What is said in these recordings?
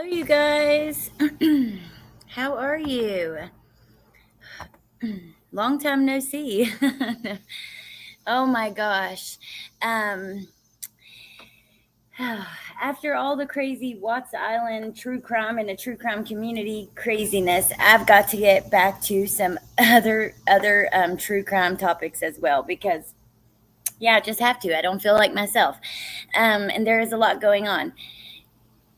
Hello, you guys. How are you? Long time no see. Oh my gosh. Um, after all the crazy Watts Island true crime and the true crime community craziness, I've got to get back to some other true crime topics as well because yeah, I just have to. I don't feel like myself. And there is a lot going on.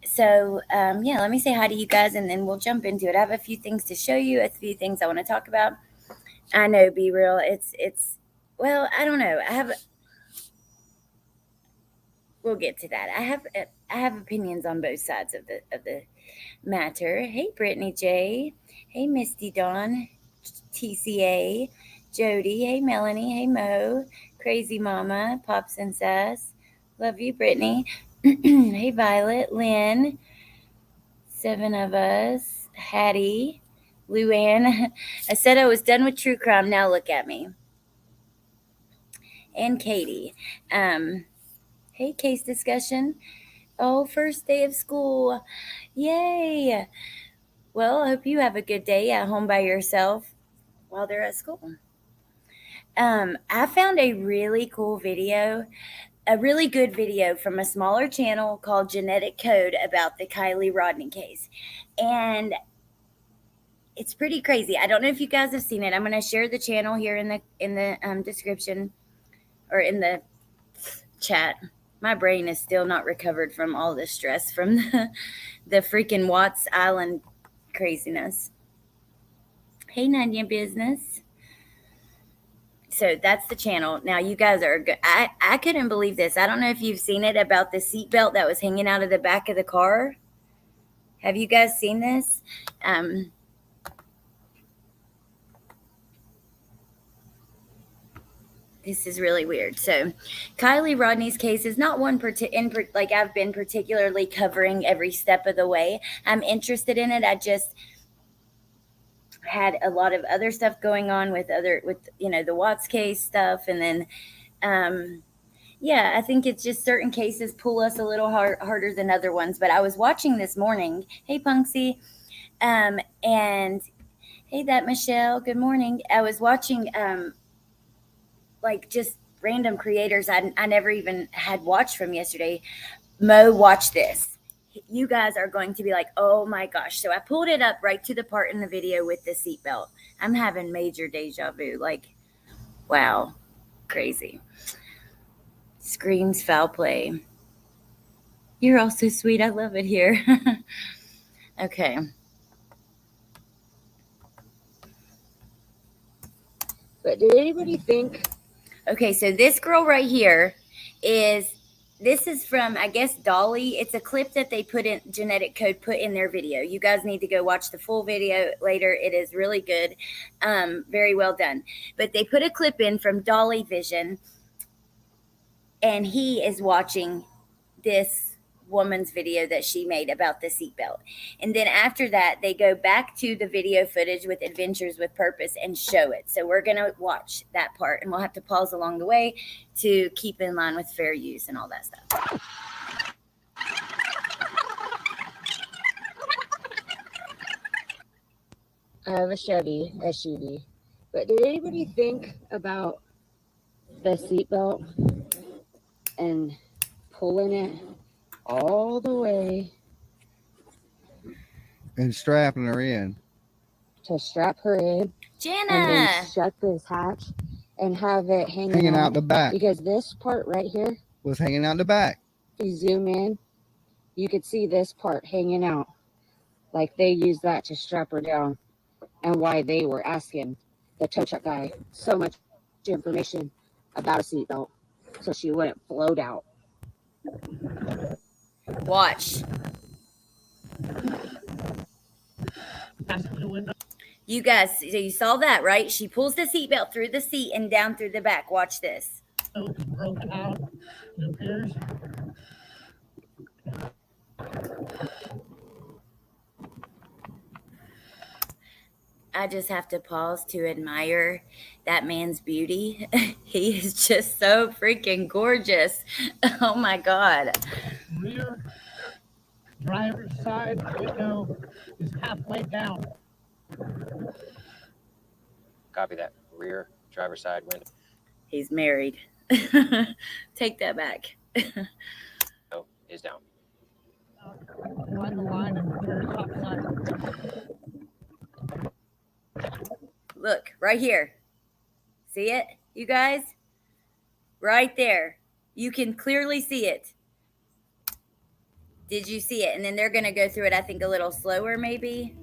So yeah, let me say hi to you guys and then we'll jump into it. I have a few things to show you, a few things I want to talk about. I know, be real. It's well, I don't know. We'll get to that. I have opinions on both sides of the matter. Hey, Brittany J. Hey, Misty Dawn. TCA. Jody. Hey, Melanie. Hey, Mo. Crazy Mama. Pops and Sass. Love you, Brittany. Hey, Violet. Lynn. Seven of us. Hattie. Luann. I said I was done with true crime. Now look at me. And Katie. Hey, case discussion. Oh, first day of school. Yay. Well, I hope you have a good day at home by yourself while they're at school. I found a really cool video, a really good video from a smaller channel called Genetic Code about the Kylie Rodney case. And it's pretty crazy. I don't know if you guys have seen it. I'm going to share the channel here in the description or in the chat. My brain is still not recovered from all the stress from the freaking Watts Island craziness. Hey, Nanya Business. So that's the channel. Now you guys are good. I couldn't believe this. I don't know if you've seen it about the seatbelt that was hanging out of the back of the car. Have you guys seen this? This is really weird. So, Kylie Rodney's case is not one like I've been particularly covering every step of the way. I'm interested in it. I just had a lot of other stuff going on with the Watts case stuff, and then yeah, I think it's just certain cases pull us a little harder than other ones. But I was watching this morning. Hey, Punksy, and hey, that Michelle. Good morning. I was watching like just random creators I never even had watched from yesterday. Mo, watch this. You guys are going to be like, oh my gosh. So I pulled it up right to the part in the video with the seatbelt. I'm having major deja vu. Like, wow, crazy. Screams foul play. You're all so sweet. I love it here. Okay. But did anybody think? Okay, so this girl right here this is from, I guess, Dolly. It's a clip that they put in Genetic Code, put in their video. You guys need to go watch the full video later. It is really good. Very well done. But they put a clip in from Dolly Vision, and he is watching this woman's video that she made about the seatbelt. And then after that, they go back to the video footage with Adventures with Purpose and show it. So we're going to watch that part, and we'll have to pause along the way to keep in line with fair use and all that stuff. I have a Chevy SUV. But did anybody think about the seatbelt and pulling it all the way and strapping her in to strap her in, Jana, and then shut this hatch and have it hanging out the back? Because this part right here was hanging out the back. If you zoom in, you could see this part hanging out. Like they used that to strap her down, and why they were asking the tow truck guy so much information about a seatbelt so she wouldn't float out. Watch. You guys, so you saw that, right? She pulls the seatbelt through the seat and down through the back. Watch this. Broken out. It appears. I just have to pause to admire that man's beauty. He is just so freaking gorgeous. Oh my God. Rear driver's side window is halfway down. Copy that. Rear driver's side window He's married. Take that back. is down. Line the line and rear top side. Look, right here. See it, you guys? Right there. You can clearly see it. Did you see it? And then they're going to go through it, I think, a little slower, maybe.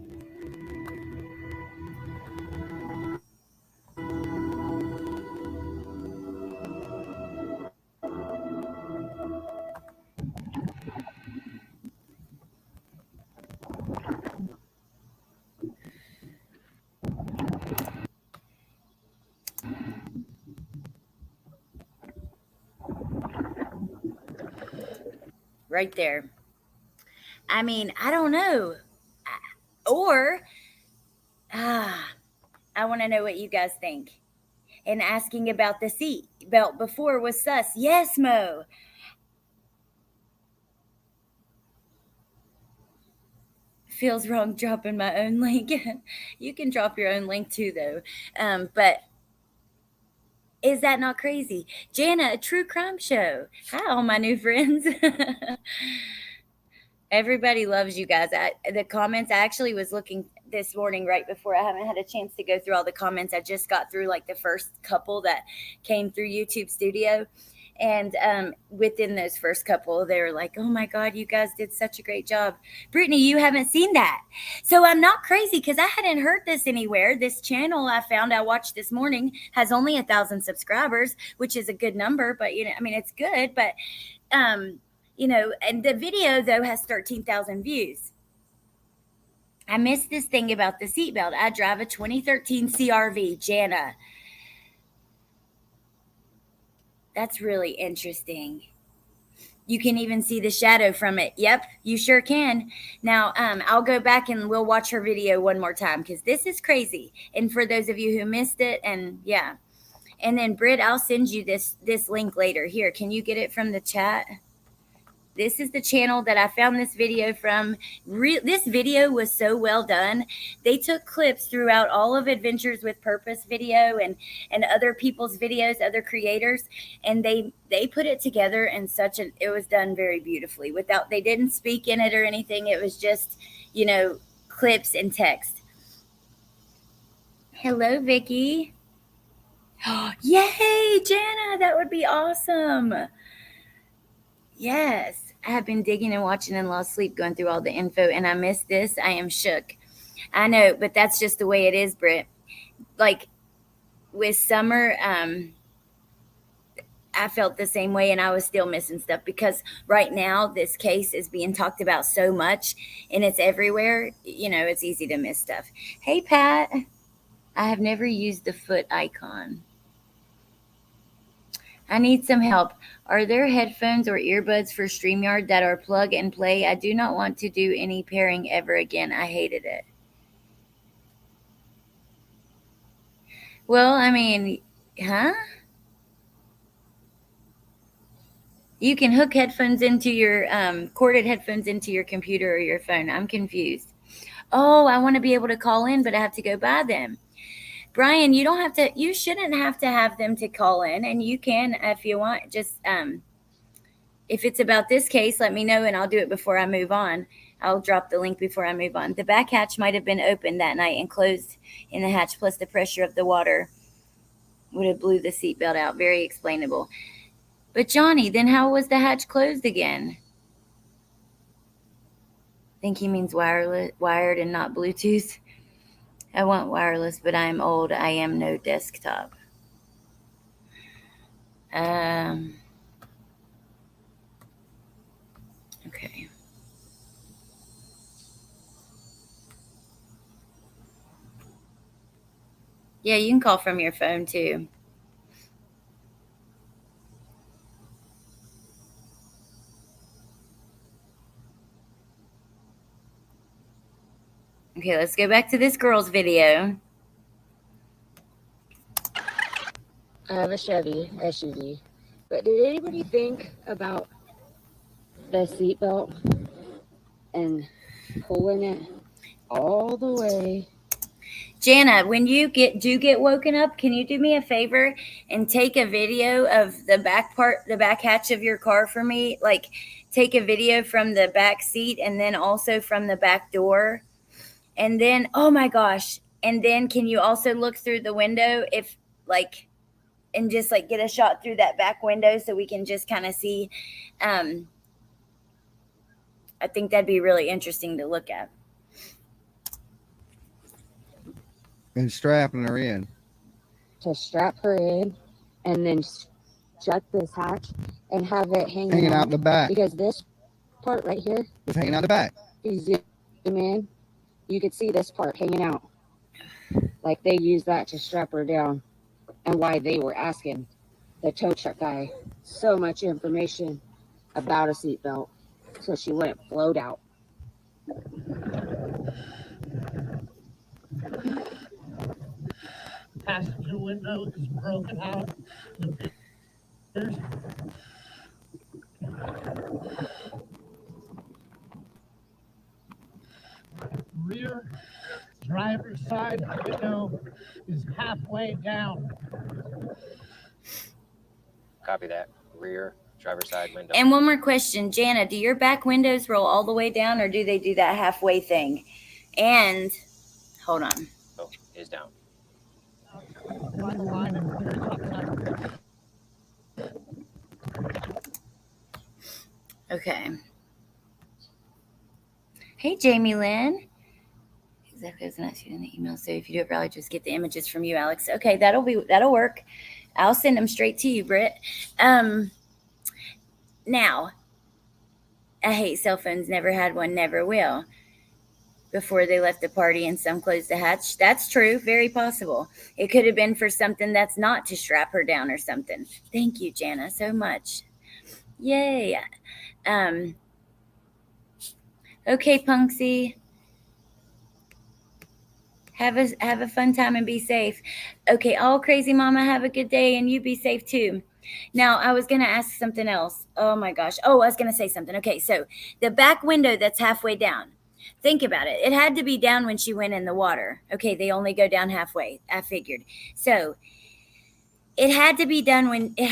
Right there. I mean, I don't know. Or, I want to know what you guys think. And asking about the seat belt before was sus. Yes, Mo. Feels wrong dropping my own link. You can drop your own link too, though. But is that not crazy? Jana, a true crime show. Hi, all my new friends. Everybody loves you guys. The comments, I actually was looking this morning right before. I haven't had a chance to go through all the comments. I just got through like the first couple that came through YouTube Studio. And within those first couple, they were like, oh my God, you guys did such a great job. Brittany, you haven't seen that. So I'm not crazy because I hadn't heard this anywhere. This channel I watched this morning has only 1,000 subscribers, which is a good number. But, it's good. But, and the video, though, has 13,000 views. I missed this thing about the seatbelt. I drive a 2013 CRV, Jana. That's really interesting. You can even see the shadow from it. Yep, you sure can. Now, I'll go back and we'll watch her video one more time because this is crazy. And for those of you who missed it, and yeah. And then, Britt, I'll send you this link later. Here, can you get it from the chat? This is the channel that I found this video from. This video was so well done. They took clips throughout all of Adventures with Purpose video and other people's videos, other creators, and they put it together in it was done very beautifully. They didn't speak in it or anything. It was just, clips and text. Hello, Vicky. Yay, Jana, that would be awesome. Yes. I have been digging and watching and lost sleep going through all the info, and I missed this. I am shook. I know, but that's just the way it is, Britt. Like with summer, I felt the same way, and I was still missing stuff because right now this case is being talked about so much, and it's everywhere. It's easy to miss stuff. Hey, Pat. I have never used the foot icon. I need some help. Are there headphones or earbuds for StreamYard that are plug and play? I do not want to do any pairing ever again. I hated it. Well, huh? You can hook headphones into your corded headphones into your computer or your phone. I'm confused. Oh, I want to be able to call in, but I have to go buy them. Brian, you shouldn't have to have them to call in, and you can, if you want, just, if it's about this case, let me know and I'll do it before I move on. I'll drop the link before I move on. The back hatch might have been open that night and closed in the hatch, plus the pressure of the water would have blew the seatbelt out. Very explainable. But Johnny, then how was the hatch closed again? I think he means wired and not Bluetooth. I want wireless, but I am old. I am no desktop. Okay. Yeah, you can call from your phone too. Okay, let's go back to this girl's video. I have a Chevy SUV, but did anybody think about the seatbelt and pulling it all the way. Jana, when you get woken up, can you do me a favor and take a video of the back hatch of your car for me? Like, take a video from the back seat and then also from the back door. And then, oh my gosh. And then can you also look through the window and just like get a shot through that back window so we can just kind of see. I think that'd be really interesting to look at. And strapping her in. To strap her in and then shut this hatch and have it Hanging out the back. Because this part right here, It's hanging out the back. if you zoom in, you could see this part hanging out. Like they used that to strap her down, and why they were asking the tow truck guy so much information about a seatbelt so she wouldn't float out. Passenger window is broken out. Rear driver's side window is halfway down. Copy that. Rear driver's side window. And one more question, Jana, do your back windows roll all the way down or do they do that halfway thing? And hold on. Oh, is down. One line and clear top side. Okay. Hey, Jamie Lynn. Exactly, I was not shooting the email. So if you do it, probably just get the images from you, Alex. Okay, that'll work. I'll send them straight to you, Britt. Now, I hate cell phones. Never had one. Never will. Before they left the party and some closed the hatch. That's true. Very possible. It could have been for something that's not to strap her down or something. Thank you, Jana, so much. Yay. Okay, Punksy. Have a fun time and be safe. Okay, all crazy mama, have a good day and you be safe too. Now, I was going to ask something else. Oh my gosh. Oh, I was going to say something. Okay, so the back window that's halfway down. Think about it. It had to be down when she went in the water. Okay, they only go down halfway. I figured. So it had to be down when the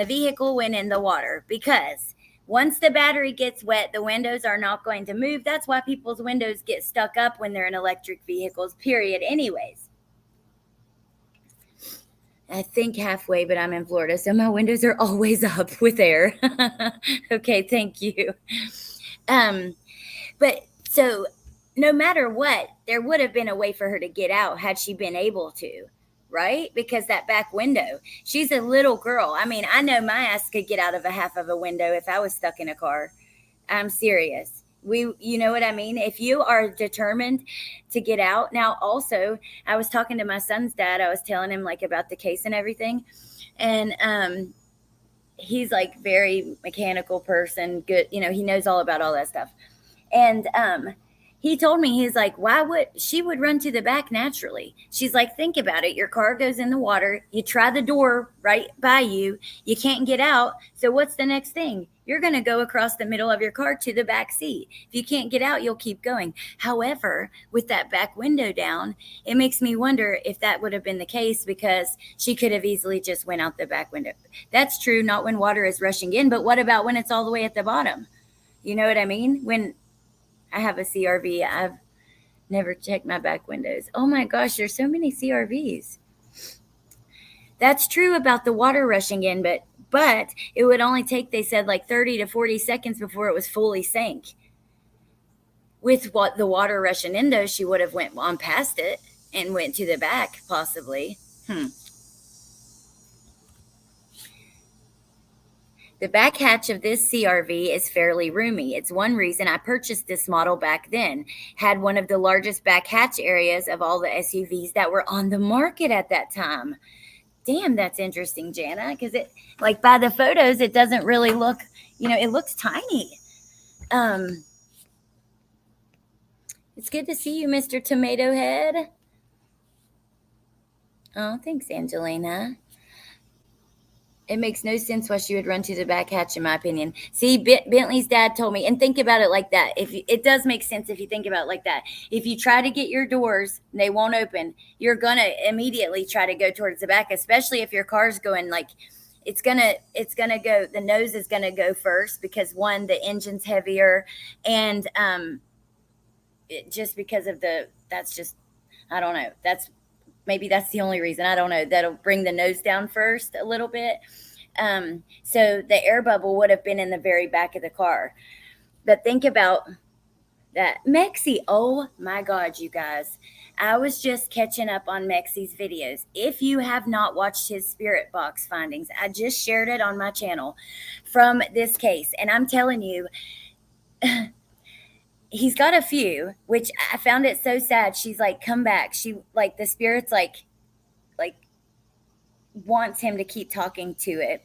vehicle went in the water, because once the battery gets wet, the windows are not going to move. That's why people's windows get stuck up when they're in electric vehicles, period. Anyways, I think halfway, but I'm in Florida, so my windows are always up with air. Okay, thank you. But so no matter what, there would have been a way for her to get out had she been able to, right? Because that back window, she's a little girl. I mean, I know my ass could get out of a half of a window if I was stuck in a car. I'm serious. You know what I mean? If you are determined to get out. Now, also, I was talking to my son's dad. I was telling him like about the case and everything. And, he's like very mechanical person, good. You know, he knows all about all that stuff. And, he told me, he's like, she would run to the back naturally. She's like, think about it. Your car goes in the water. You try the door right by you. You can't get out. So what's the next thing? You're going to go across the middle of your car to the back seat. If you can't get out, you'll keep going. However, with that back window down, it makes me wonder if that would have been the case, because she could have easily just went out the back window. That's true, not when water is rushing in, but what about when it's all the way at the bottom? You know what I mean? When I have a CRV, I've never checked my back windows. Oh my gosh, there's so many CRVs. That's true about the water rushing in, but it would only take, they said, like 30 to 40 seconds before it was fully sank. With what the water rushing in, though, she would have went on past it and went to the back, possibly. The back hatch of this CRV is fairly roomy. It's one reason I purchased this model back then. Had one of the largest back hatch areas of all the SUVs that were on the market at that time. Damn, that's interesting, Jana, because it, like, by the photos, it doesn't really look, it looks tiny. It's good to see you, Mr. Tomato Head. Oh, thanks, Angelina. It makes no sense why she would run to the back hatch, in my opinion. See, Bentley's dad told me, and think about it like that. It does make sense if you think about it like that. If you try to get your doors and they won't open, you're gonna immediately try to go towards the back, especially if your car's going like it's gonna go. The nose is gonna go first because one, the engine's heavier, and just because of that's just, I don't know. Maybe that's the only reason. I don't know. That'll bring the nose down first a little bit. So the air bubble would have been in the very back of the car. But think about that. Mexi, oh my God, you guys. I was just catching up on Mexi's videos. If you have not watched his spirit box findings, I just shared it on my channel from this case. And I'm telling you, he's got a few, which I found it so sad. She's like, come back. She like the spirit's like wants him to keep talking to it.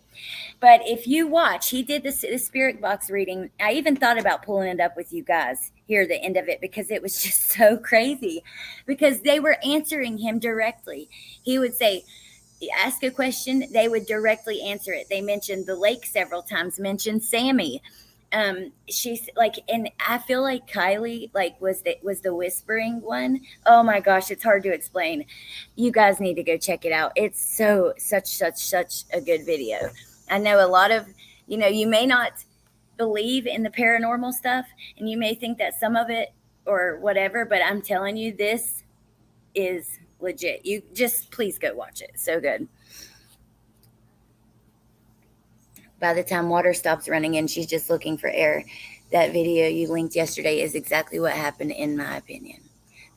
But if you watch, he did the spirit box reading. I even thought about pulling it up with you guys here, the end of it, because it was just so crazy because they were answering him directly. He would say, ask a question, they would directly answer it. They mentioned the lake several times, mentioned Sammy. She's like, and I feel like Kylie like was the whispering one. Oh my gosh, it's hard to explain. You guys need to go check it out. It's such a good video. I know a lot of, you may not believe in the paranormal stuff and you may think that some of it or whatever, but I'm telling you, this is legit. You just please go watch it. So good. By the time water stops running and she's just looking for air. That video you linked yesterday is exactly what happened, in my opinion.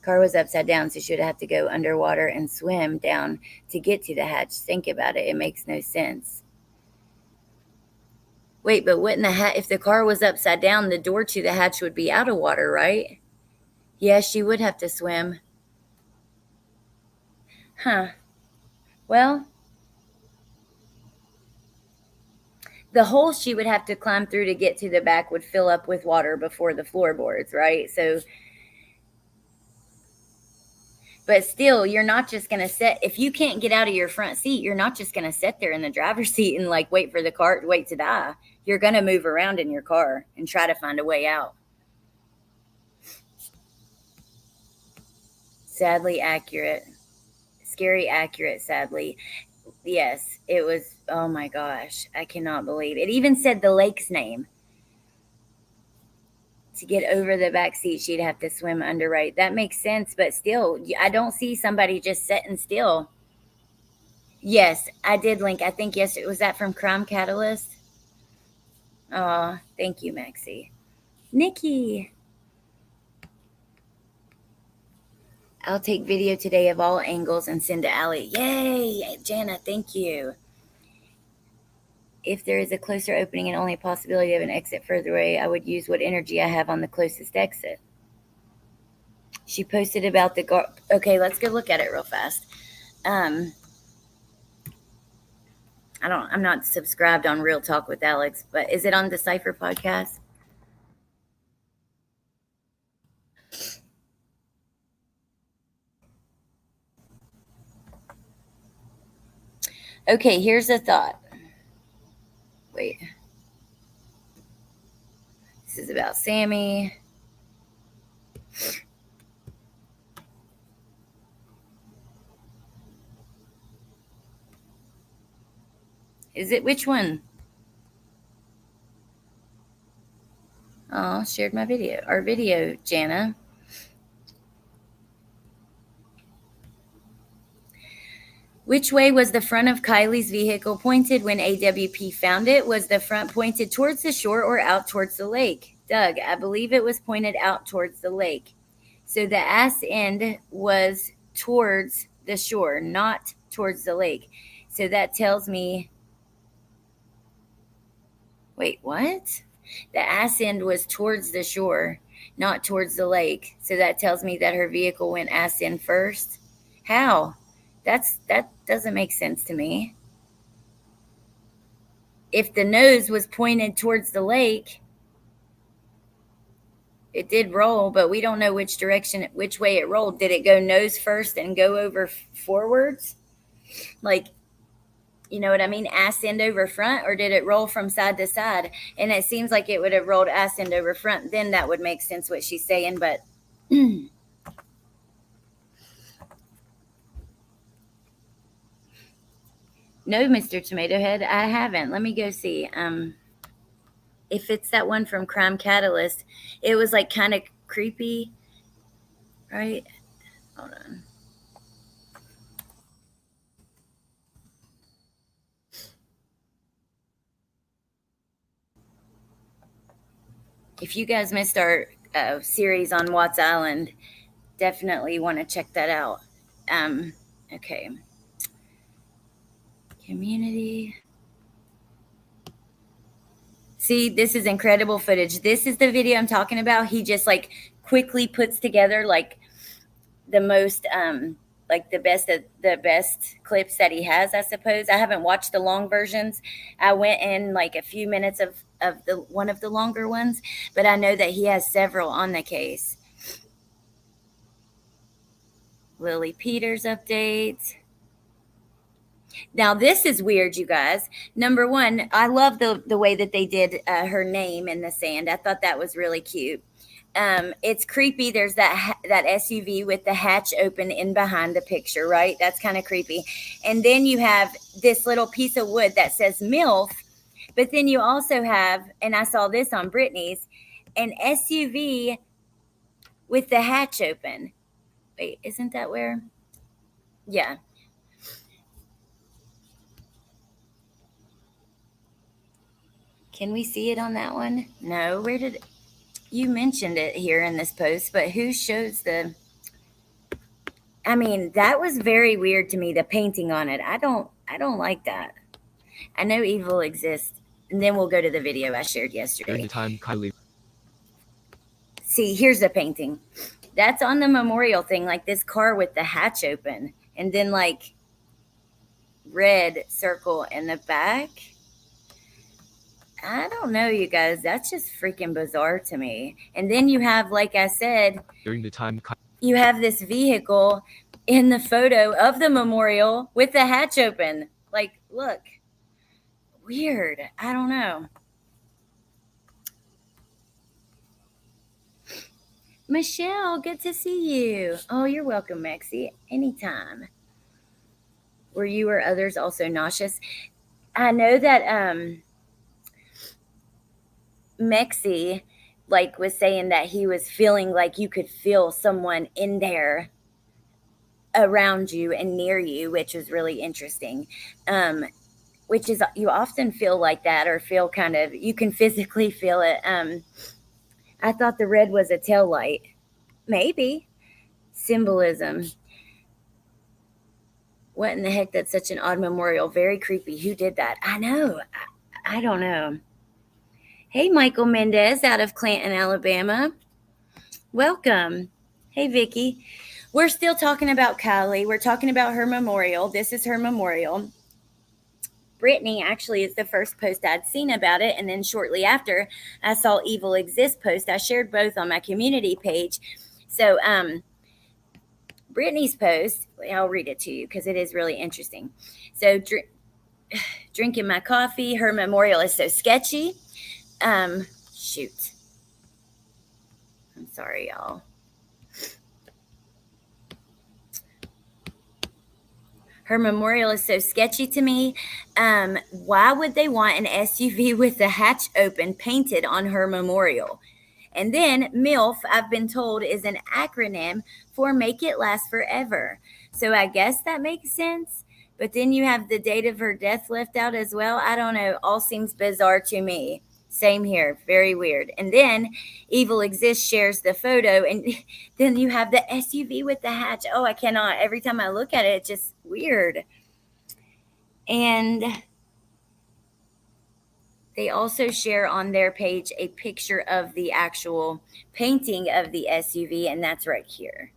Car was upside down, so she would have to go underwater and swim down to get to the hatch. Think about it. It makes no sense. Wait, but wouldn't if the car was upside down, the door to the hatch would be out of water, right? Yeah, she would have to swim. Huh. Well, the hole she would have to climb through to get to the back would fill up with water before the floorboards, right? So, but still, you're not just going to sit, if you can't get out of your front seat, you're not just going to sit there in the driver's seat and like wait for the car, wait to die. You're going to move around in your car and try to find a way out. Sadly accurate. Scary accurate, sadly. Yes, it was. Oh my gosh, I cannot believe it. Even said the lake's name. To get over the back seat, she'd have to swim under, right? That makes sense, but still, I don't see somebody just sitting still. Yes, I did link. I think yesterday, was that from Crime Catalyst? Oh, thank you, Maxie. Nikki. I'll take video today of all angles and send to Allie. Yay, Jana, thank you. If there is a closer opening and only a possibility of an exit further away, I would use what energy I have on the closest exit. She posted about the okay, let's go look at it real fast. I'm not subscribed on Real Talk with Alex, but is it on Decipher podcast? Okay, here's a thought. Wait. This is about Sammy. Is it which one? Oh, shared my video. Our video, Jana. Which way was the front of Kylie's vehicle pointed when AWP found it? Was the front pointed towards the shore or out towards the lake? Doug, I believe it was pointed out towards the lake. So the ass end was towards the shore, not towards the lake. So that tells me, wait, what? The ass end was towards the shore, not towards the lake. So that tells me that her vehicle went ass end first. How? That doesn't make sense to me. If the nose was pointed towards the lake, it did roll, but we don't know which way it rolled. Did it go nose first and go over forwards? Like, You know what I mean? Ass end over front, or did it roll from side to side? And it seems like it would have rolled ass end over front. Then that would make sense what she's saying. But no, Mr. Tomato Head, I haven't. Let me go see. If it's that one from Crime Catalyst, it was like kind of creepy, right? Hold on. If you guys missed our series on Watts Island, definitely want to check that out. Okay. Community. See, this is incredible footage. This is the video I'm talking about. He just like quickly puts together like the most like the best clips that he has, I suppose. I haven't watched the long versions. I went in like a few minutes of the one of the longer ones, but I know that he has several on the case. Lily Peters updates. Now this is weird, you guys. Number one, I love the way that they did her name in the sand. I thought that was really cute. It's creepy. There's that SUV with the hatch open in behind the picture, right? That's kind of creepy. And then you have this little piece of wood that says MILF, but then you also have, and I saw this on Brittany's, an SUV with the hatch open. Wait, isn't that where? Yeah. Can we see it on that one? No. Where did you mentioned it here in this post, but who shows the? I mean, that was very weird to me, the painting on it. I don't like that. I know evil exists. And then we'll go to the video I shared yesterday. During the time Kylie. See, here's the painting. That's on the memorial thing, like this car with the hatch open. And then like red circle in the back. I don't know, you guys. That's just freaking bizarre to me. And then you have, like I said, During the time you have this vehicle in the photo of the memorial with the hatch open. Like, look. Weird. I don't know. Michelle, good to see you. Oh, you're welcome, Mexi. Anytime. Were you or others also nauseous? I know that Mexi like was saying that he was feeling like you could feel someone in there around you and near you, which was really interesting. Which is, you often feel like that, or feel kind of, you can physically feel it. I thought the red was a tail light. Maybe. Symbolism. What in the heck? That's such an odd memorial. Very creepy. Who did that? I know. I don't know. Hey, Michael Mendez out of Clanton, Alabama. Welcome. Hey, Vicky. We're still talking about Kylie. We're talking about her memorial. This is her memorial. Brittany actually is the first post I'd seen about it. And then shortly after, I saw Evil Exists post. I shared both on my community page. So Brittany's post, I'll read it to you because it is really interesting. So drinking my coffee. Her memorial is so sketchy. Shoot. I'm sorry, y'all. Her memorial is so sketchy to me. Why would they want an SUV with the hatch open painted on her memorial? And then MILF, I've been told, is an acronym for Make It Last Forever. So I guess that makes sense. But then you have the date of her death left out as well. I don't know. All seems bizarre to me. Same here. Very weird. And then Evil Exists shares the photo. And then you have the SUV with the hatch. Oh, I cannot. Every time I look at it, it's just weird. And they also share on their page a picture of the actual painting of the SUV. And that's right here.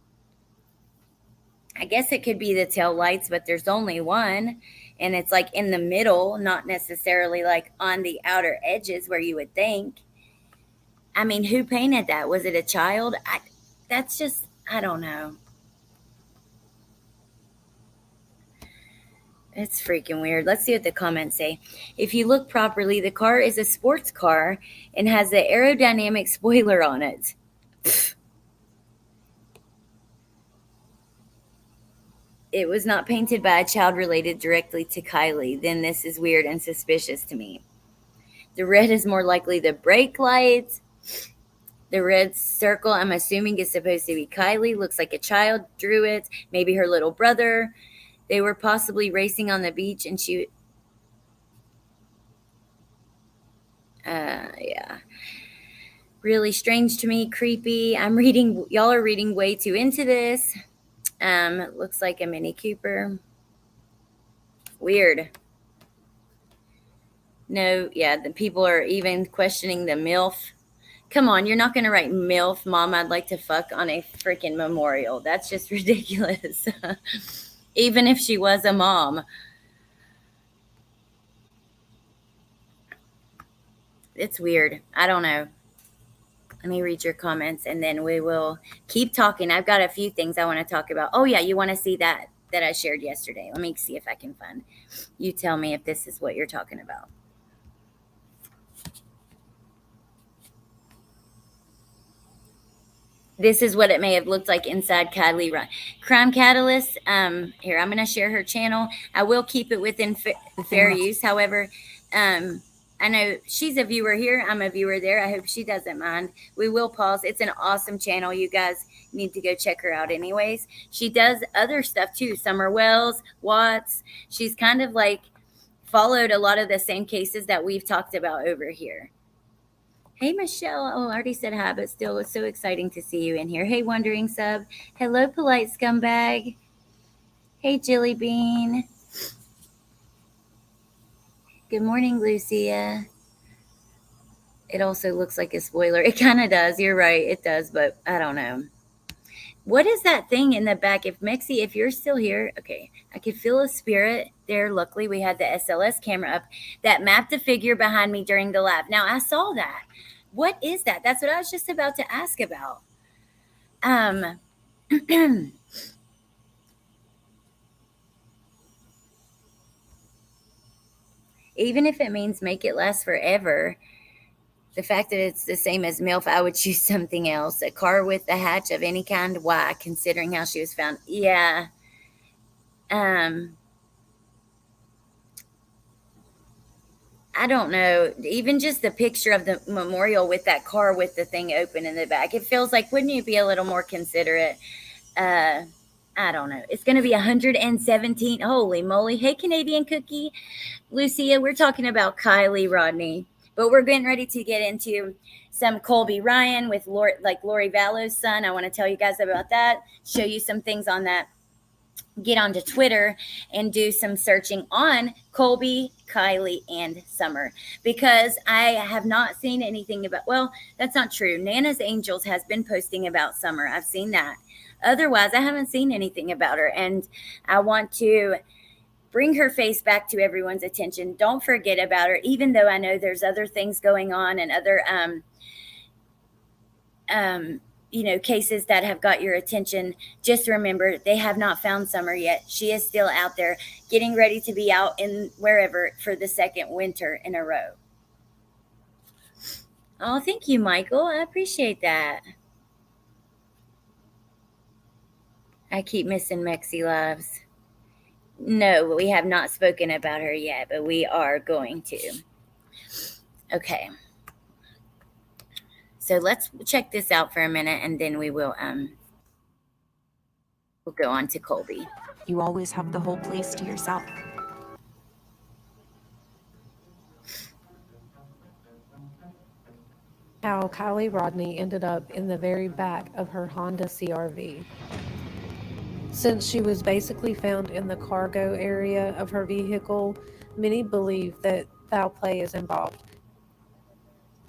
I guess it could be the tail lights, but there's only one. And it's like in the middle, not necessarily like on the outer edges where you would think. I mean, who painted that? Was it a child? That's just, I don't know. It's freaking weird. Let's see what the comments say. If you look properly, the car is a sports car and has the aerodynamic spoiler on it. It was not painted by a child related directly to Kylie. Then this is weird and suspicious to me. The red is more likely the brake lights. The red circle, I'm assuming, is supposed to be Kylie. Looks like a child drew it. Maybe her little brother. They were possibly racing on the beach and she... yeah. Really strange to me, creepy. Y'all are reading way too into this. Looks like a Mini Cooper. Weird. No, yeah, the people are even questioning the MILF. Come on, you're not going to write MILF, Mom, I'd like to fuck on a freaking memorial. That's just ridiculous. Even if she was a mom. It's weird. I don't know. Let me read your comments and then we will keep talking. I've got a few things I want to talk about. Oh, yeah, you want to see that I shared yesterday. Let me see if I can find. You tell me if this is what you're talking about. This is what it may have looked like inside Kylie Rodney. Crime Catalyst. Here, I'm going to share her channel. I will keep it within fair use. However, I know she's a viewer here. I'm a viewer there. I hope she doesn't mind. We will pause. It's an awesome channel. You guys need to go check her out anyways. She does other stuff too. Summer Wells, Watts. She's kind of like followed a lot of the same cases that we've talked about over here. Hey, Michelle. Oh, I already said hi, but still, it's so exciting to see you in here. Hey, Wondering Sub. Hello, Polite Scumbag. Hey, Jilly Bean. Good morning, Lucia. It also looks like a spoiler. It kind of does. You're right. It does, but I don't know. What is that thing in the back? If you're still here, okay. I could feel a spirit there. Luckily, we had the SLS camera up that mapped the figure behind me during the live. Now, I saw that. What is that? That's what I was just about to ask about. Even if it means make it last forever, the fact that it's the same as MILF, I would choose something else. A car with a hatch of any kind. Why? Considering how she was found. Yeah. I don't know. Even just the picture of the memorial with that car with the thing open in the back, it feels like, wouldn't you be a little more considerate? I don't know. It's going to be 117. Holy moly. Hey, Canadian Cookie. Lucia, we're talking about Kylie Rodney, but we're getting ready to get into some Colby Ryan with Lori Vallow's son. I want to tell you guys about that, show you some things on that. Get onto Twitter and do some searching on Colby, Kylie, and Summer, because I have not seen anything about, well, that's not true. Nana's Angels has been posting about Summer. I've seen that. Otherwise, I haven't seen anything about her, and I want to bring her face back to everyone's attention. Don't forget about her, even though I know there's other things going on and other cases that have got your attention. Just remember, they have not found Summer yet. She is still out there getting ready to be out in wherever for the second winter in a row. Oh, thank you, Michael. I appreciate that. I keep missing Mexi Lives. No, we have not spoken about her yet, but we are going to. Okay. So let's check this out for a minute, and then we'll go on to Colby. You always have the whole place to yourself. How Kylie Rodney ended up in the very back of her Honda CRV. Since she was basically found in the cargo area of her vehicle, many believe that foul play is involved,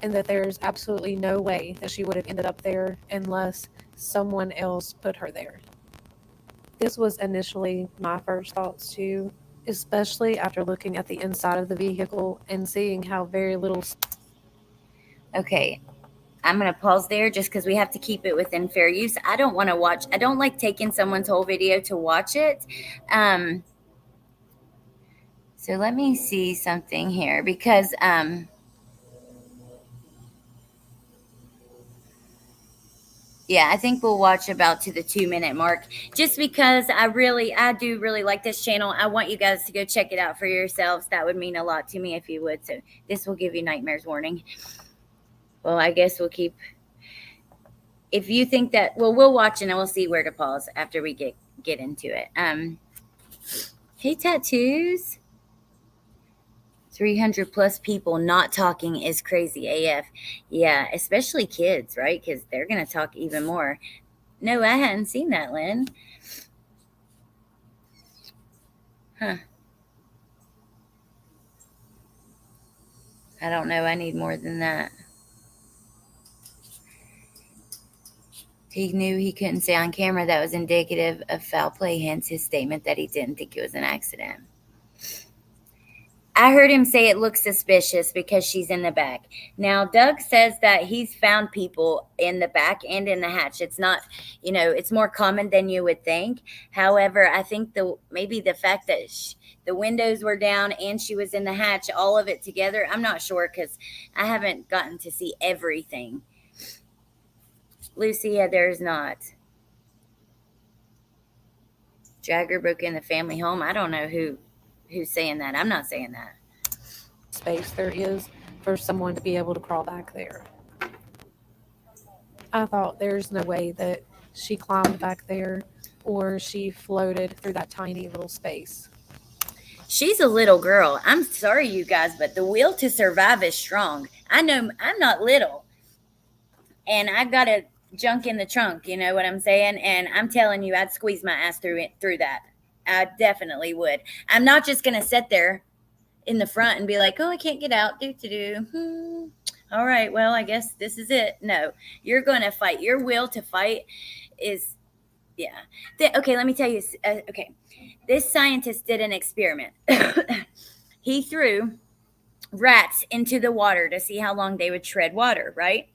and that there's absolutely no way that she would have ended up there unless someone else put her there. This was initially my first thoughts too, especially after looking at the inside of the vehicle and seeing how very little... Okay, I'm going to pause there just because we have to keep it within fair use. I don't want to watch. I don't like taking someone's whole video to watch it. So let me see something here because yeah, I think we'll watch about to the 2-minute mark just because I do really like this channel. I want you guys to go check it out for yourselves. That would mean a lot to me if you would. So this will give you nightmares warning. Well, I guess we'll keep, if you think that, well, we'll watch and we'll see where to pause after we get into it. Hey, tattoos. 300 plus people not talking is crazy AF. Yeah, especially kids, right? Because they're going to talk even more. No, I hadn't seen that, Lynn. Huh. I don't know. I need more than that. He knew he couldn't say on camera that was indicative of foul play, hence his statement that he didn't think it was an accident. I heard him say it looks suspicious because she's in the back. Now, Doug says that he's found people in the back and in the hatch. It's not, it's more common than you would think. However, I think maybe the fact that the windows were down and she was in the hatch, all of it together, I'm not sure because I haven't gotten to see everything. Lucia, there's not. Jagger broke in the family home. I don't know who's saying that. I'm not saying that. Space there is for someone to be able to crawl back there. I thought there's no way that she climbed back there or she floated through that tiny little space. She's a little girl. I'm sorry, you guys, but the will to survive is strong. I know I'm not little. And I've got a junk in the trunk, you know what I'm saying? And I'm telling you, I'd squeeze my ass through that. I definitely would. I'm not just going to sit there in the front and be like, oh, I can't get out. All right, well, I guess this is it. No, you're going to fight. Your will to fight is, yeah. Okay, let me tell you. Okay, this scientist did an experiment. He threw rats into the water to see how long they would tread water, right?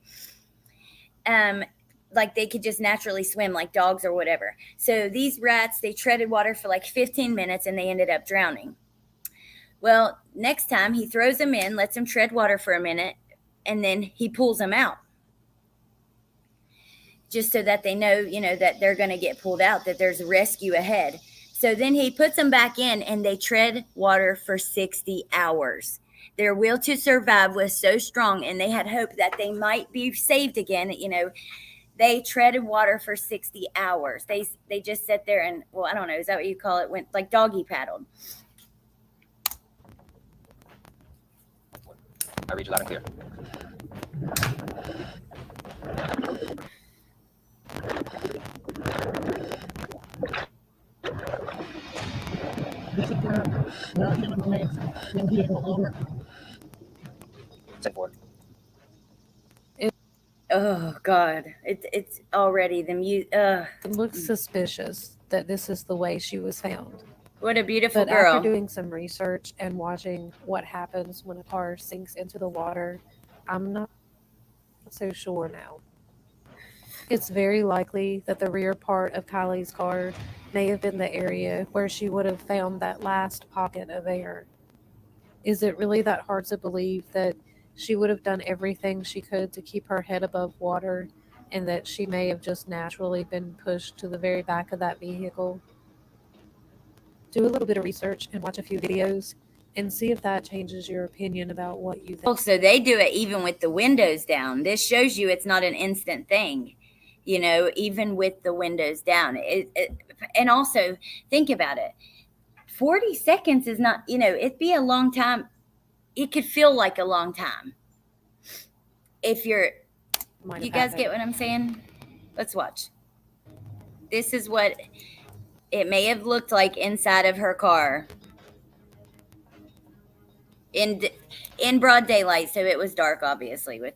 Like they could just naturally swim like dogs or whatever. So these rats, they treaded water for like 15 minutes and they ended up drowning. Well, next time he throws them in, lets them tread water for a minute, and then he pulls them out. Just so that they know, that they're going to get pulled out, that there's a rescue ahead. So then he puts them back in and they tread water for 60 hours. Their will to survive was so strong and they had hope that they might be saved again. They treaded water for 60 hours. They just sat there and, well, I don't know. Is that what you call it? Went like doggy paddled. I read you loud and clear. Send forward. Oh God, it's already the music. It looks suspicious that this is the way she was found. What a beautiful But girl. after doing some research and watching what happens when a car sinks into the water, I'm not so sure now. It's very likely that the rear part of Kylie's car may have been the area where she would have found that last pocket of air. Is it really that hard to believe that she would have done everything she could to keep her head above water and that she may have just naturally been pushed to the very back of that vehicle? Do a little bit of research and watch a few videos and see if that changes your opinion about what you think. So they do it even with the windows down. This shows you it's not an instant thing, even with the windows down. And also think about it. 40 seconds is not, it'd be a long time. It could feel like a long time. If you guys get what I'm saying? Let's watch. This is what it may have looked like inside of her car in broad daylight. So it was dark, obviously, with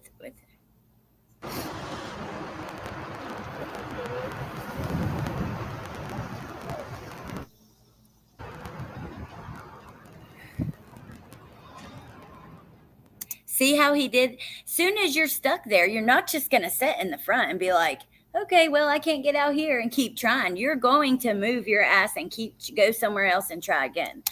see how he did? Soon as you're stuck there, you're not just going to sit in the front and be like, okay, well, I can't get out here and keep trying. You're going to move your ass and go somewhere else and try again.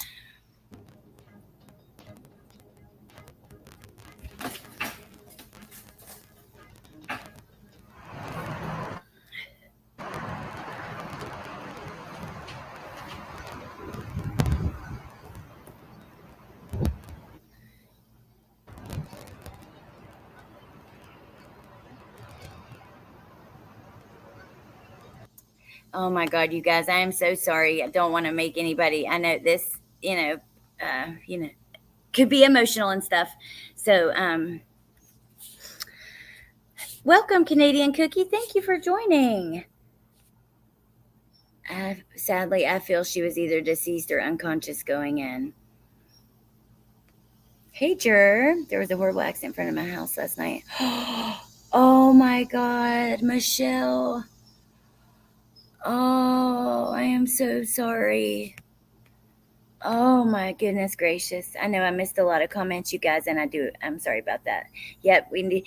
Oh my God, you guys, I am so sorry. I don't want to make anybody, I know this, could be emotional and stuff. So, welcome, Canadian Cookie. Thank you for joining. Sadly, I feel she was either deceased or unconscious going in. Hey, Jer. There was a horrible accident in front of my house last night. Oh my God, Michelle. Oh, I am so sorry. Oh my goodness gracious. I know I missed a lot of comments, you guys, and I'm sorry about that. Yep, we need.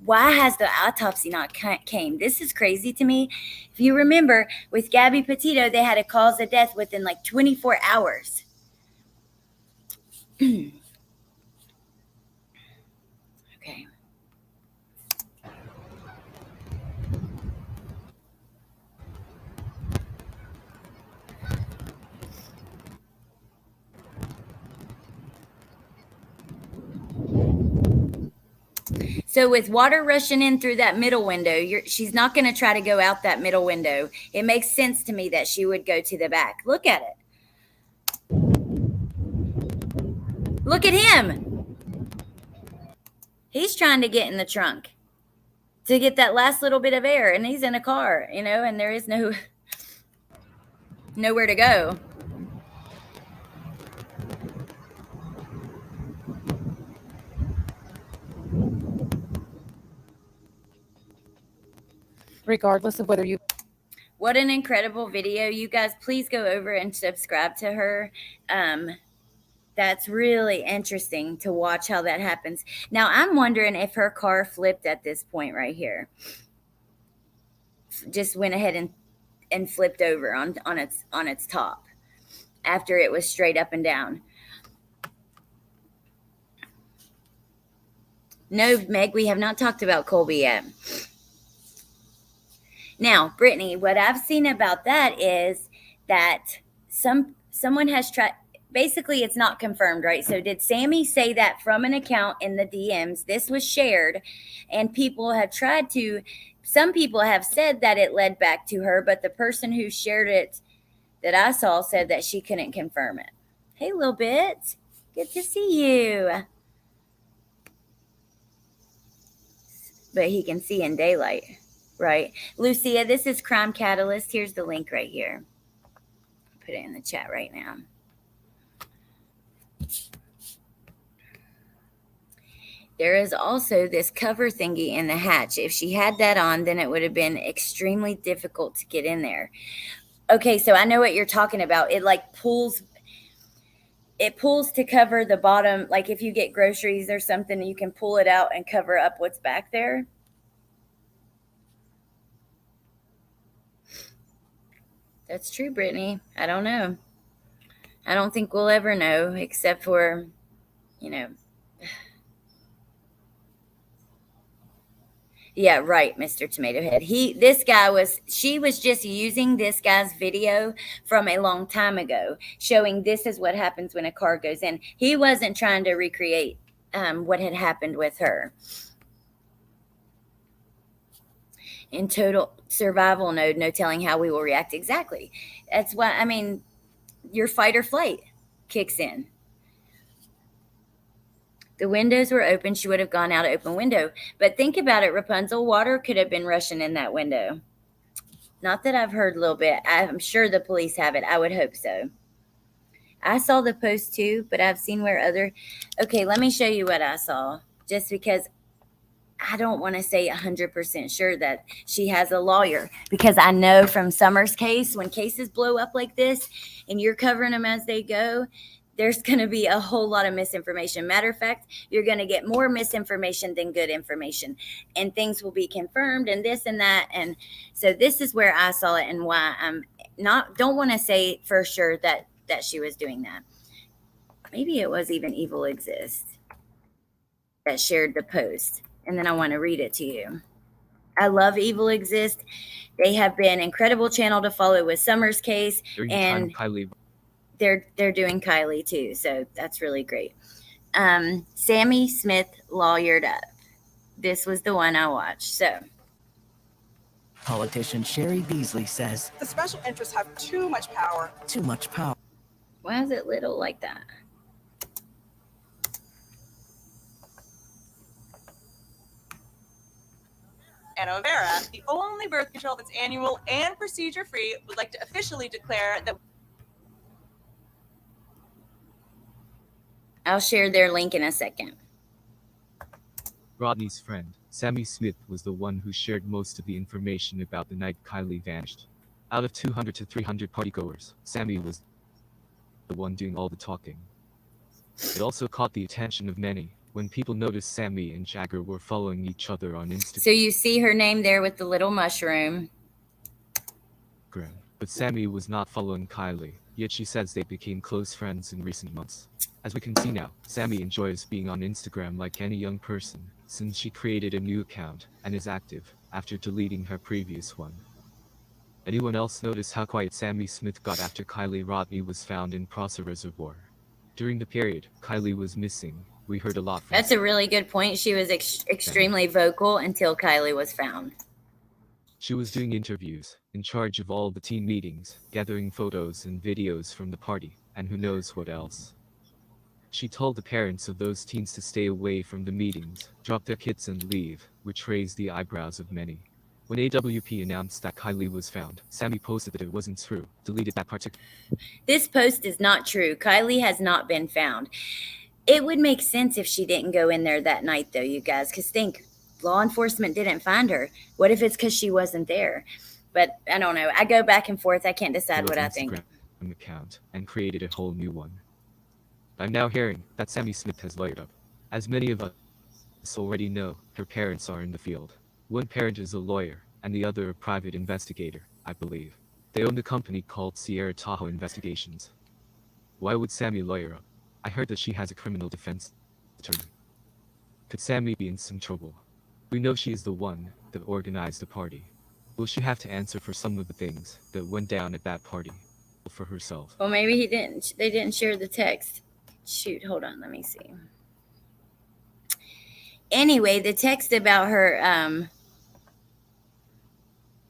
Why has the autopsy not came? This is crazy to me. If you remember, with Gabby Petito, they had a cause of death within like 24 hours. Okay. So with water rushing in through that middle window, she's not going to try to go out that middle window. It makes sense to me that she would go to the back. Look at it. Look at him. He's trying to get in the trunk to get that last little bit of air, and he's in a car, and there is nowhere to go. Regardless of whether you. What an incredible video. You guys, please go over and subscribe to her. That's really interesting to watch how that happens. Now, I'm wondering if her car flipped at this point right here. Just went ahead and flipped over on its top after it was straight up and down. No, Meg, we have not talked about Colby yet. Now, Brittany, what I've seen about that is that someone has tried. Basically, it's not confirmed, right? So did Sammy say that from an account in the DMs? This was shared, and people have tried to. Some people have said that it led back to her, but the person who shared it that I saw said that she couldn't confirm it. Hey, little bit. Good to see you. But he can see in daylight, right? Lucia, this is Crime Catalyst. Here's the link right here. Put it in the chat right now. There is also this cover thingy in the hatch. If she had that on, then it would have been extremely difficult to get in there. Okay, so I know what you're talking about. It like pulls to cover the bottom. Like if you get groceries or something, you can pull it out and cover up what's back there. That's true, Brittany. I don't know. I don't think we'll ever know, except for, Yeah, right, Mr. Tomato Head. She was just using this guy's video from a long time ago, showing this is what happens when a car goes in. He wasn't trying to recreate what had happened with her. In total survival mode, no telling how we will react. Exactly. That's why, your fight or flight kicks in. The windows were open. She would have gone out an open window. But think about it, Rapunzel. Water could have been rushing in that window. Not that I've heard a little bit. I'm sure the police have it. I would hope so. I saw the post too, but I've seen where other... Okay, let me show you what I saw. Just because I don't want to say 100% sure that she has a lawyer. Because I know from Summer's case, when cases blow up like this and you're covering them as they go... there's going to be a whole lot of misinformation. Matter of fact, you're going to get more misinformation than good information, and things will be confirmed and this and that. And so this is where I saw it and why I'm don't want to say for sure that she was doing that. Maybe it was even Evil Exist that shared the post, and then I want to read it to you. I love Evil Exist. They have been an incredible channel to follow with Summer's case, and Kylie. They're doing Kylie too, so that's really great. Sammy Smith lawyered up. This was the one I watched. So Politician Sherry Beasley says The special interests have too much power. too much power. Why is it little like that? And Overa, the only birth control that's annual and procedure-free, would like to officially declare that I'll share their link in a second. Rodney's friend, Sammy Smith, was the one who shared most of the information about the night Kylie vanished. Out of 200 to 300 partygoers, Sammy was the one doing all the talking. It also caught the attention of many when people noticed Sammy and Jagger were following each other on Instagram. So you see her name there with the little mushroom. But Sammy was not following Kylie, yet she says they became close friends in recent months. As we can see now, Sammy enjoys being on Instagram like any young person, since she created a new account and is active after deleting her previous one. Anyone else notice how quiet Sammy Smith got after Kylie Rodney was found in Reservoir? During the period Kylie was missing, we heard a lot from That's a really good point. She was extremely vocal until Kylie was found. She was doing interviews, in charge of all the team meetings, gathering photos and videos from the party, and who knows what else. She told the parents of those teens to stay away from the meetings, drop their kids and leave, which raised the eyebrows of many. When AWP announced that Kylie was found, Sammy posted that it wasn't true, deleted that particular. This post is not true. Kylie has not been found. It would make sense if she didn't go in there that night, though, you guys, because think, law enforcement didn't find her. What if it's because she wasn't there? But I don't know. I go back and forth. I can't decide what I think. Instagram account and created a whole new one. I'm now hearing that Sammy Smith has lawyered up. As many of us already know, her parents are in the field. One parent is a lawyer, and the other a private investigator, I believe. They own a company called Sierra Tahoe Investigations. Why would Sammy lawyer up? I heard that she has a criminal defense attorney. Could Sammy be in some trouble? We know she is the one that organized the party. Will she have to answer for some of the things that went down at that party for herself? Well, maybe he didn't. They didn't share the text. Shoot, hold on. Let me see. Anyway, the text about her.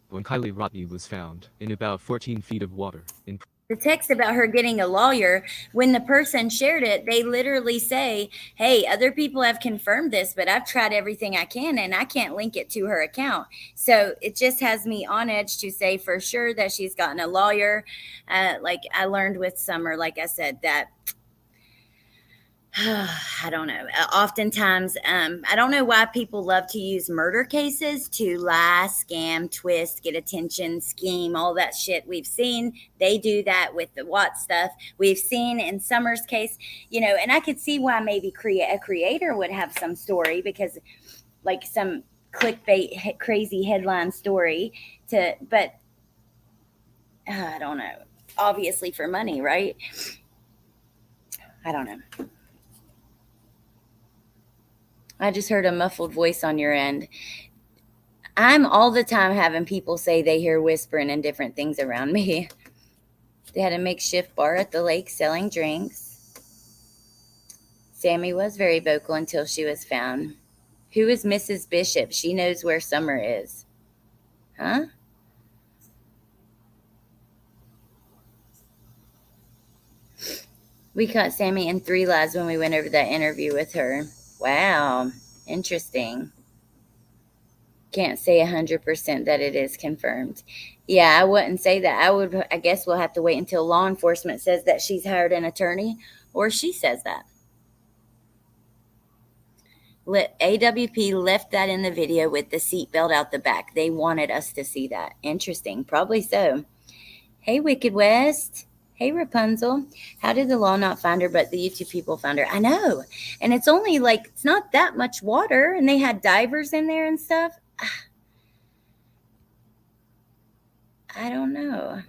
When Kylie Rodney was found in about 14 feet of water in The text about her getting a lawyer, when the person shared it, they literally say, hey, other people have confirmed this, but I've tried everything I can and I can't link it to her account. So it just has me on edge to say for sure that she's gotten a lawyer. Like I learned with Summer, like I said, that I don't know. Oftentimes, I don't know why people love to use murder cases to lie, scam, twist, get attention, scheme, all that shit. We've seen they do that with the Watt stuff. We've seen in Summer's case, you know, and I could see why maybe a creator would have some story because like some clickbait, crazy headline story but I don't know. Obviously for money, right? I don't know. I just heard a muffled voice on your end. I'm all the time having people say they hear whispering and different things around me. They had a makeshift bar at the lake selling drinks. Sammy was very vocal until she was found. Who is Mrs. Bishop? She knows where Summer is. Huh? We caught Sammy in 3 lies when we went over that interview with her. Wow, interesting. Can't say 100% that it is confirmed. Yeah, I wouldn't say that. I guess we'll have to wait until law enforcement says that she's hired an attorney or she says that. AWP left that in the video with the seatbelt out the back. They wanted us to see that. Interesting. Probably so. Hey, Wicked West. Hey, Rapunzel. How did the law not find her, but the YouTube people found her? I know. And it's only like, it's not that much water. And they had divers in there and stuff. I don't know.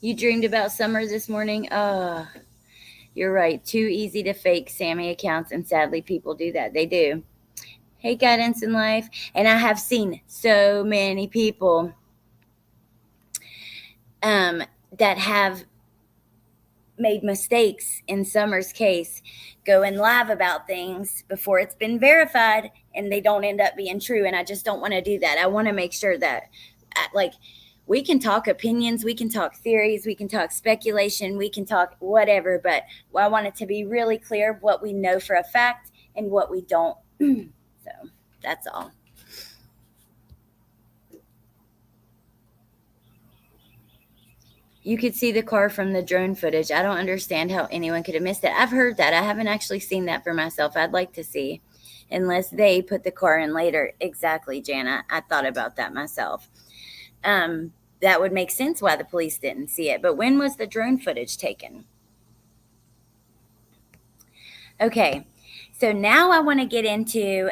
You dreamed about Summer this morning? You're right. Too easy to fake Sammy accounts, and sadly, people do that. They do. Hey, Guidance in Life. And I have seen so many people that have made mistakes in Summer's case, going live about things before it's been verified and they don't end up being true. And I just don't want to do that. I want to make sure that, like, we can talk opinions, we can talk theories, we can talk speculation, we can talk whatever, but I want it to be really clear what we know for a fact and what we don't. So that's all. You could see the car from the drone footage. I don't understand how anyone could have missed it. I've heard that. I haven't actually seen that for myself. I'd like to see, unless they put the car in later. Exactly, Jana. I thought about that myself. That would make sense why the police didn't see it. But when was the drone footage taken? Okay, so now I want to get into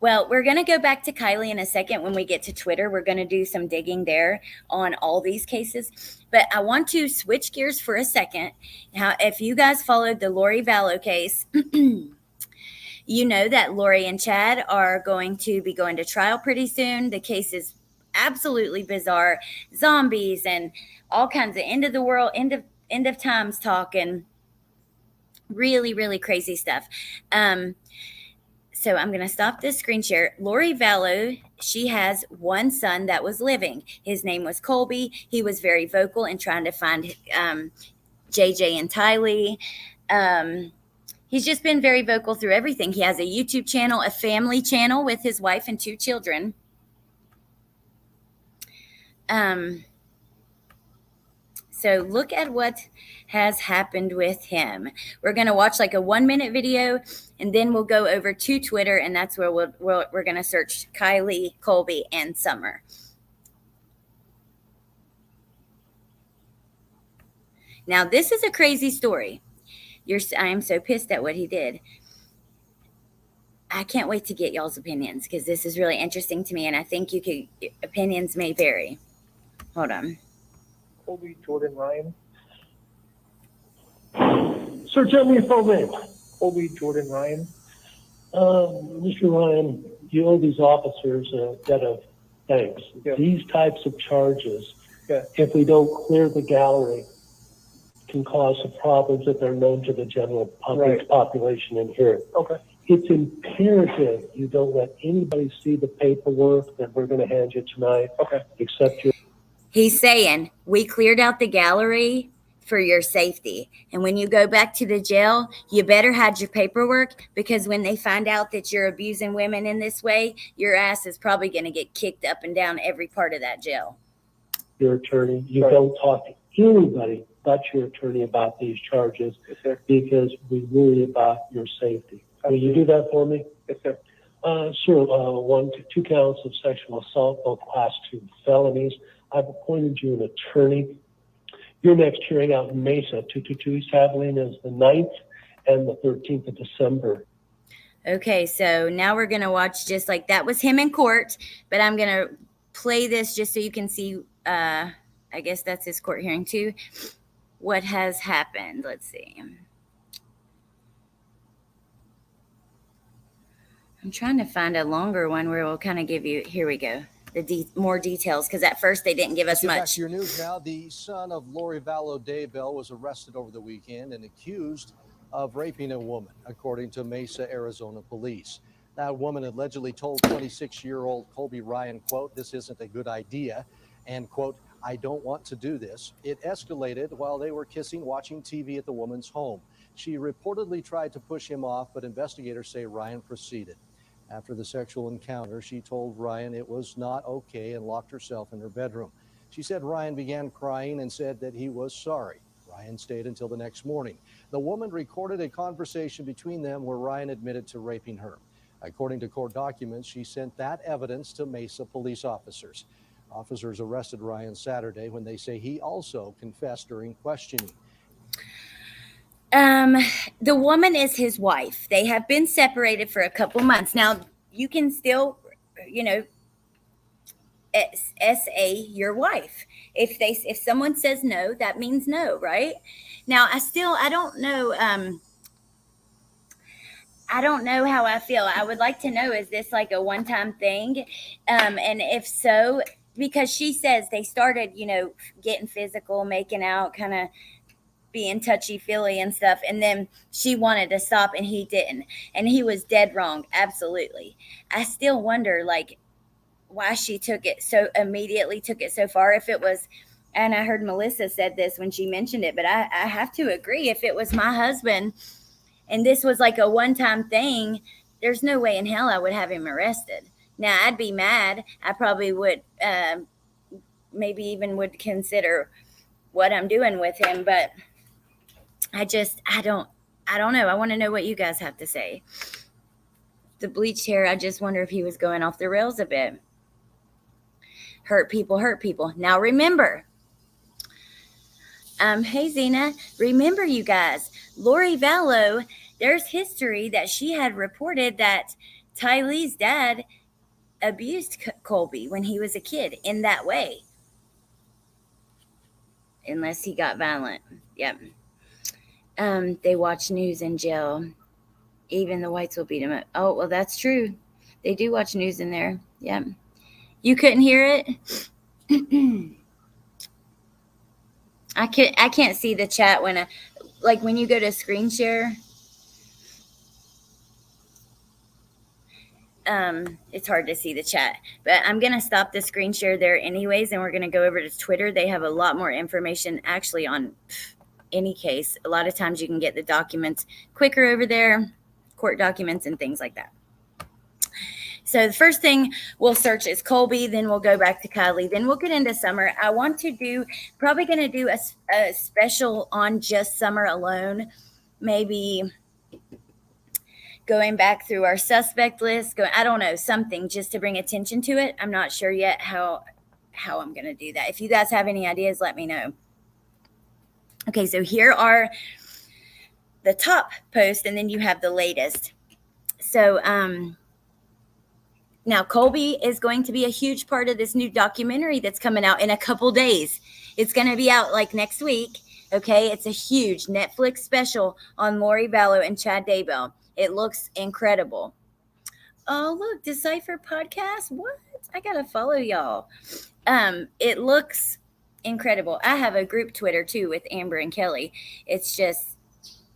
well, we're going to go back to Kylie in a second when we get to Twitter. We're going to do some digging there on all these cases. But I want to switch gears for a second. Now, if you guys followed the Lori Vallow case, you know that Lori and Chad are going to be going to trial pretty soon. The case is absolutely bizarre. Zombies and all kinds of end of the world, end of times talk, and really, really crazy stuff. So I'm going to stop this screen share. Lori Vallow, she has one son that was living. His name was Colby. He was very vocal in trying to find JJ and Kylie. He's just been very vocal through everything. He has a YouTube channel, a family channel with his wife and 2 children. So look at what has happened with him. We're going to watch like a 1-minute video, and then we'll go over to Twitter, and that's where we're going to search Kylie, Colby, and Summer. Now, this is a crazy story. I am so pissed at what he did. I can't wait to get y'all's opinions because this is really interesting to me, and I think opinions may vary. Hold on. Colby Jordan Ryan. Search out me full name. Colby Jordan Ryan. Mr. Ryan, you owe these officers a debt of thanks. Yeah. These types of charges, if we don't clear the gallery, can cause some problems that are known to the general public population in here. Okay. It's imperative you don't let anybody see the paperwork that we're going to hand you tonight. Okay. Except your. He's saying, we cleared out the gallery for your safety. And when you go back to the jail, you better hide your paperwork, because when they find out that you're abusing women in this way, your ass is probably going to get kicked up and down every part of that jail. Your attorney, you don't talk to anybody but your attorney about these charges, because we worry about your safety. Will you do that for me? Yes, sir. Sure. 1 to 2 counts of sexual assault, both class 2 felonies. I've appointed you an attorney. Your next hearing out in Mesa, 222 East Abilene, is the 9th and the 13th of December. Okay, so now we're going to watch just like that was him in court, but I'm going to play this just so you can see, I guess that's his court hearing too, what has happened. Let's see. I'm trying to find a longer one where we'll kind of give you, here we go, more details, because at first they didn't give us much. Back to your news now. The son of Lori Vallow Daybell was arrested over the weekend and accused of raping a woman, according to Mesa, Arizona police. That woman allegedly told 26-year-old Colby Ryan, quote, "This isn't a good idea," and, quote, "I don't want to do this." It escalated while they were kissing, watching TV at the woman's home. She reportedly tried to push him off, but investigators say Ryan proceeded. After the sexual encounter, she told Ryan it was not okay and locked herself in her bedroom. She said Ryan began crying and said that he was sorry. Ryan stayed until the next morning. The woman recorded a conversation between them where Ryan admitted to raping her. According to court documents, she sent that evidence to Mesa police officers. Officers arrested Ryan Saturday when they say he also confessed during questioning. The woman is his wife. They have been separated for a couple months. Now, you can still, SA your wife. If someone says no, that means no, right? Now, I don't know. I don't know how I feel. I would like to know, is this like a one-time thing? And if so, because she says they started, getting physical, making out, kind of being touchy-feely and stuff, and then she wanted to stop and he didn't, and he was dead wrong. Absolutely. I still wonder, like, why she took it so far. If it was, and I heard Melissa said this when she mentioned it, but I have to agree, if it was my husband and this was like a one-time thing, there's no way in hell I would have him arrested. Now, I'd be mad. I probably would, maybe even would consider what I'm doing with him, but I don't know. I want to know what you guys have to say. The bleached hair, I just wonder if he was going off the rails a bit. Hurt people hurt people. Now remember, hey Zena, remember you guys, Lori Vallow, there's history that she had reported that Tylee's dad abused Colby when he was a kid in that way. Unless he got violent. Yep. They watch news in jail. Even the whites will beat him up. Oh, well, that's true. They do watch news in there. Yep. You couldn't hear it? I can't see the chat when when you go to screen share. It's hard to see the chat, but I'm going to stop the screen share there anyways, and we're going to go over to Twitter. They have a lot more information actually on any case. A lot of times you can get the documents quicker over there, court documents and things like that. So the first thing we'll search is Colby, then we'll go back to Kylie, then we'll get into Summer. I want to probably going to do a special on just Summer alone, maybe going back through our suspect list, I don't know, something just to bring attention to it. I'm not sure yet how I'm going to do that. If you guys have any ideas, let me know. Okay, so here are the top posts, and then you have the latest. So now Colby is going to be a huge part of this new documentary that's coming out in a couple days. It's going to be out like next week. Okay, it's a huge Netflix special on Lori Vallow and Chad Daybell. It looks incredible. Oh, look, Decipher Podcast. What? I got to follow y'all. It looks incredible. I have a group Twitter too with Amber and Kelly. It's just,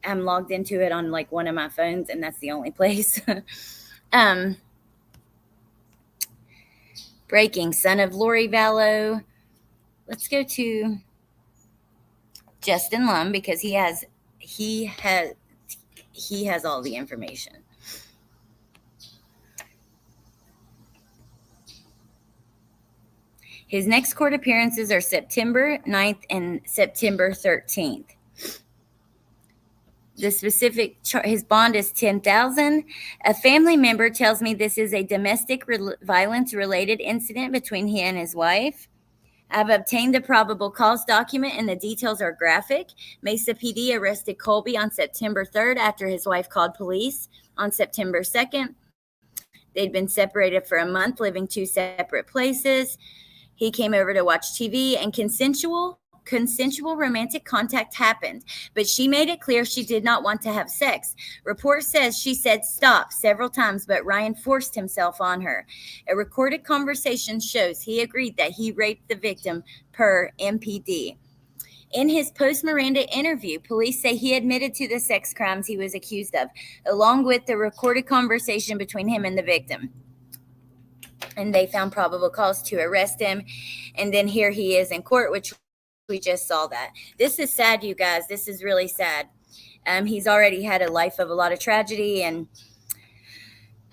I'm logged into it on like one of my phones, and that's the only place. Breaking, son of Lori Vallow. Let's go to Justin Lum because he has all the information. His next court appearances are September 9th and September 13th. The specific his bond is $10,000. A family member tells me this is a domestic violence related incident between he and his wife. I've obtained the probable cause document and the details are graphic. Mesa PD arrested Colby on September 3rd after his wife called police on September 2nd. They'd been separated for a month, living two separate places. He came over to watch TV and consensual romantic contact happened, but she made it clear she did not want to have sex. Report says she said stop several times, but Ryan forced himself on her. A recorded conversation shows he agreed that he raped the victim per MPD. In his post-Miranda interview, police say he admitted to the sex crimes he was accused of, along with the recorded conversation between him and the victim. And they found probable cause to arrest him. And then here he is in court, which we just saw that. This is sad, you guys. This is really sad. He's already had a life of a lot of tragedy, and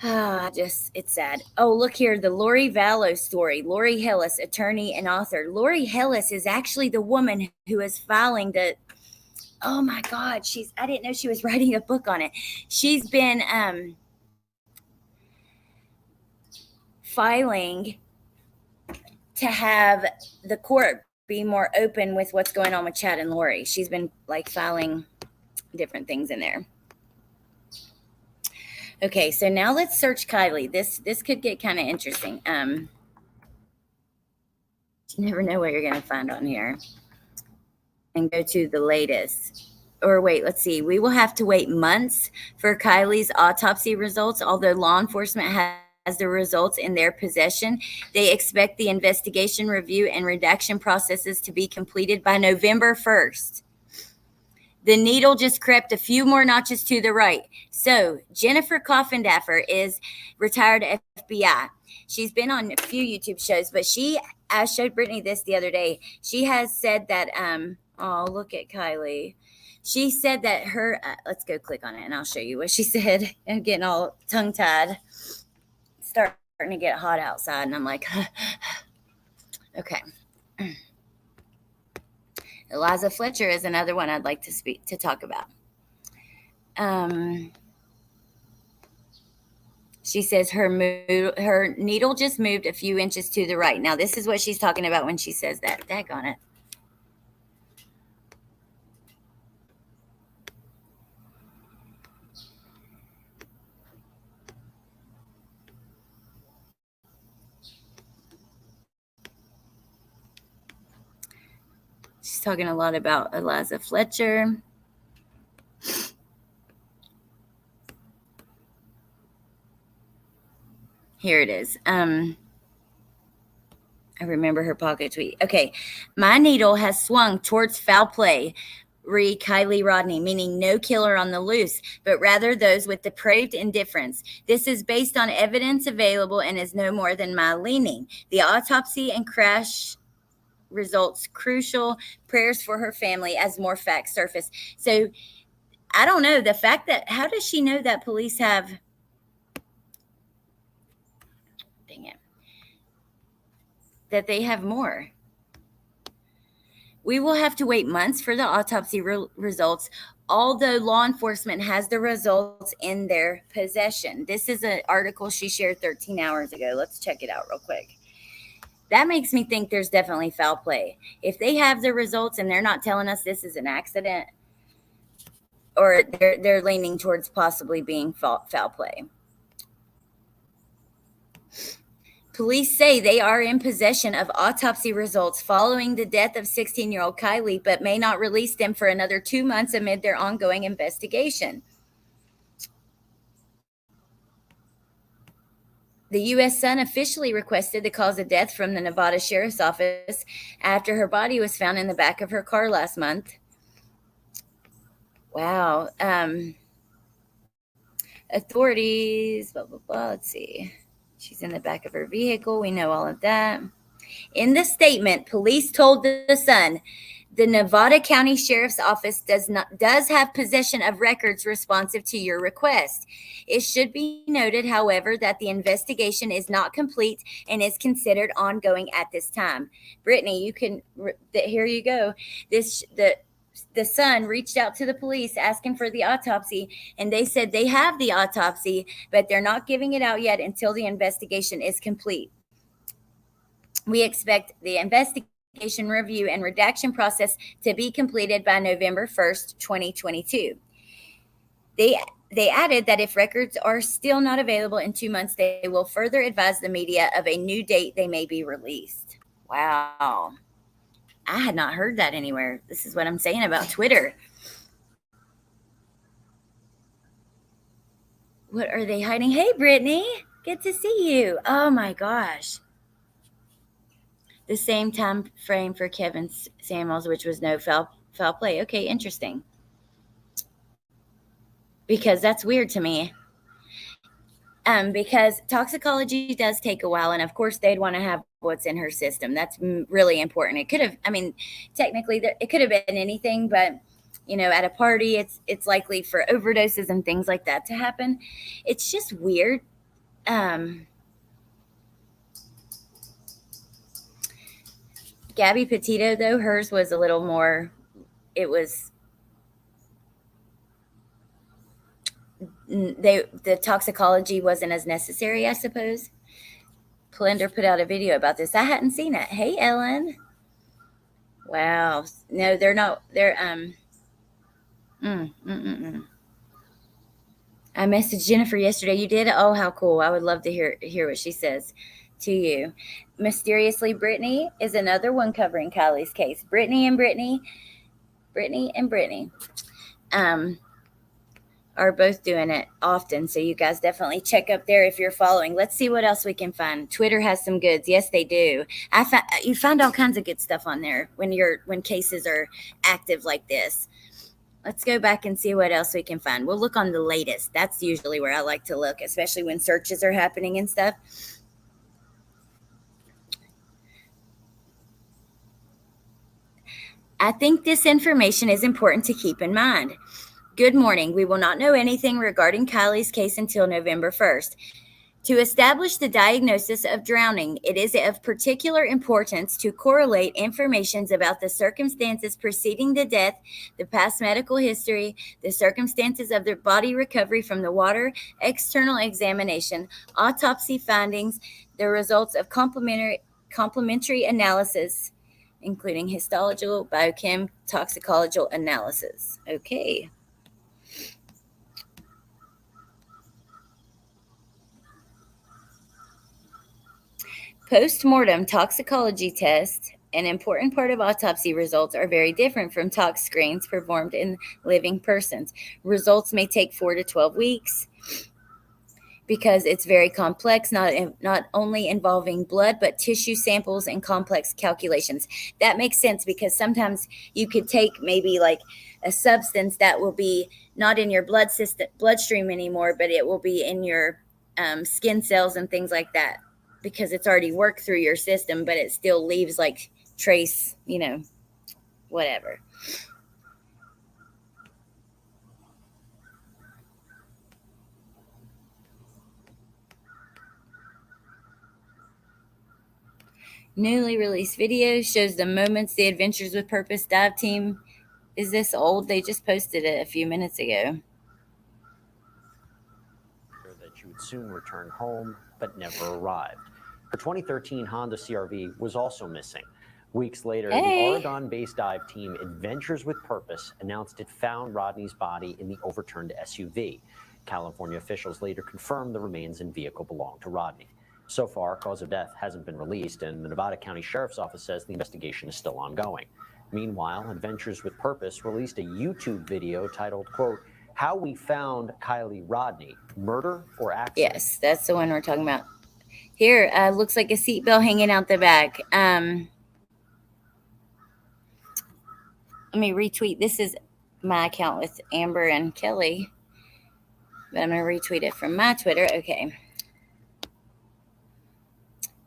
it's sad. Oh, look here, the Lori Vallow story. Lori Hillis, attorney and author. Lori Hillis is actually the woman who is filing the. Oh my God, I didn't know she was writing a book on it. She's been filing to have the court be more open with what's going on with Chad and Lori. She's been like filing different things in there. Okay, so now let's search Kylie. This could get kind of interesting. You never know what you're going to find on here. And go to the latest. Or wait, let's see. We will have to wait months for Kylie's autopsy results, although law enforcement the results in their possession. They expect the investigation, review, and redaction processes to be completed by November 1st. The needle just crept a few more notches to the right. So Jennifer Coffindaffer is retired FBI. She's been on a few YouTube shows, but I showed Brittany this the other day. She has said that, oh, look at Kylie. She said that her, let's go click on it and I'll show you what she said. I'm getting all tongue-tied. It's starting to get hot outside and I'm like, okay. Eliza Fletcher is another one I'd like to talk about. She says her needle just moved a few inches to the right. Now, this is what she's talking about when she says that. Daggone it. She's talking a lot about Eliza Fletcher. Here it is. I remember her pocket tweet. Okay. My needle has swung towards foul play, re Kylie Rodney, meaning no killer on the loose, but rather those with depraved indifference. This is based on evidence available and is no more than my leaning. The autopsy and crash results crucial. Prayers for her family as more facts surface. So I don't know, the fact that, how does she know that police have, dang it, that they have more? We will have to wait months for the autopsy results, although law enforcement has the results in their possession. This is an article she shared 13 hours ago. Let's check it out real quick. That makes me think there's definitely foul play. If they have the results and they're not telling us this is an accident, or they're leaning towards possibly being foul play. Police say they are in possession of autopsy results following the death of 16-year-old Kylie, but may not release them for another 2 months amid their ongoing investigation. The U.S. Sun officially requested the cause of death from the Nevada Sheriff's Office after her body was found in the back of her car last month. Wow. Authorities, blah, blah, blah. Let's see. She's in the back of her vehicle. We know all of that. In the statement, police told the Sun, the Nevada County Sheriff's Office does have possession of records responsive to your request. It should be noted, however, that the investigation is not complete and is considered ongoing at this time. Brittany, you can, here you go. The Sun reached out to the police asking for the autopsy, and they said they have the autopsy, but they're not giving it out yet until the investigation is complete. We expect the investigation, review, and redaction process to be completed by November 1st, 2022. They added that if records are still not available in 2 months, they will further advise the media of a new date they may be released. Wow. I had not heard that anywhere. This is what I'm saying about Twitter. What are they hiding? Hey, Brittany. Good to see you. Oh, my gosh. The same time frame for Kevin Samuels, which was no foul play. Okay, interesting. Because that's weird to me. Because toxicology does take a while, and of course they'd want to have what's in her system. That's really important. It could have, I mean, technically it could have been anything, but you know, at a party, it's likely for overdoses and things like that to happen. It's just weird. Gabby Petito, though, hers was a little more, it was, the toxicology wasn't as necessary, I suppose. Plender put out a video about this. I hadn't seen it. Hey, Ellen. Wow. No, they're not, they're, I messaged Jennifer yesterday. You did? Oh, how cool. I would love to hear what she says to you. Mysteriously, Brittany is another one covering Kylie's case. Brittany and Brittany. are both doing it often. So you guys definitely check up there if you're following. Let's see what else we can find. Twitter has some goods. Yes, they do. You find all kinds of good stuff on there when cases are active like this. Let's go back and see what else we can find. We'll look on the latest. That's usually where I like to look, especially when searches are happening and stuff. I think this information is important to keep in mind. Good morning. We will not know anything regarding Kylie's case until November 1st. To establish the diagnosis of drowning, it is of particular importance to correlate information about the circumstances preceding the death, the past medical history, the circumstances of their body recovery from the water, external examination, autopsy findings, the results of complementary analysis, including histological, biochem, toxicological analysis. Okay. Post-mortem toxicology tests, an important part of autopsy results, are very different from tox screens performed in living persons. Results may take 4 to 12 weeks because it's very complex, not only involving blood, but tissue samples and complex calculations. That makes sense because sometimes you could take maybe like a substance that will be not in your bloodstream anymore, but it will be in your skin cells and things like that, because it's already worked through your system, but it still leaves like trace, whatever. Newly released video shows the moments the Adventures with Purpose dive team. Is this old? They just posted it a few minutes ago. That she would soon return home, but never arrived. Her 2013 Honda CRV was also missing. Weeks later, the Oregon-based dive team Adventures with Purpose announced it found Rodney's body in the overturned SUV. California officials later confirmed the remains and vehicle belonged to Rodney. So far, cause of death hasn't been released, and the Nevada County Sheriff's Office says the investigation is still ongoing. Meanwhile, Adventures with Purpose released a YouTube video titled, quote, "How We Found Kylie Rodney, Murder or Accident?" Yes, that's the one we're talking about. Here, looks like a seatbelt hanging out the back. Let me retweet. This is my account with Amber and Kelly, but I'm going to retweet it from my Twitter. Okay.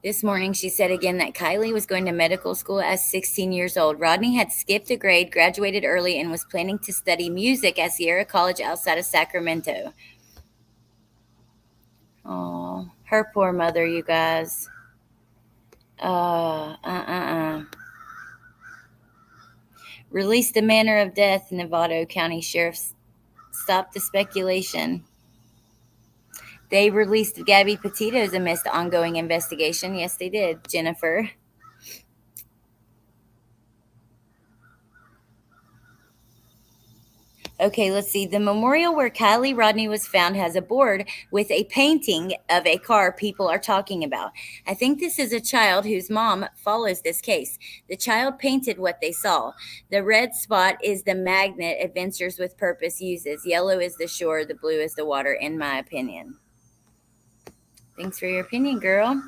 This morning, she said again that Kylie was going to medical school at 16 years old. Rodney had skipped a grade, graduated early, and was planning to study music at Sierra College outside of Sacramento. Oh, her poor mother, you guys. Released the manner of death. Nevada County Sheriff's stopped the speculation. They released Gabby Petito's amidst the ongoing investigation. Yes, they did, Jennifer. Okay, let's see. The memorial where Kylie Rodney was found has a board with a painting of a car people are talking about. I think this is a child whose mom follows this case. The child painted what they saw. The red spot is the magnet Adventures with Purpose uses. Yellow is the shore. The blue is the water, in my opinion. Thanks for your opinion, girl.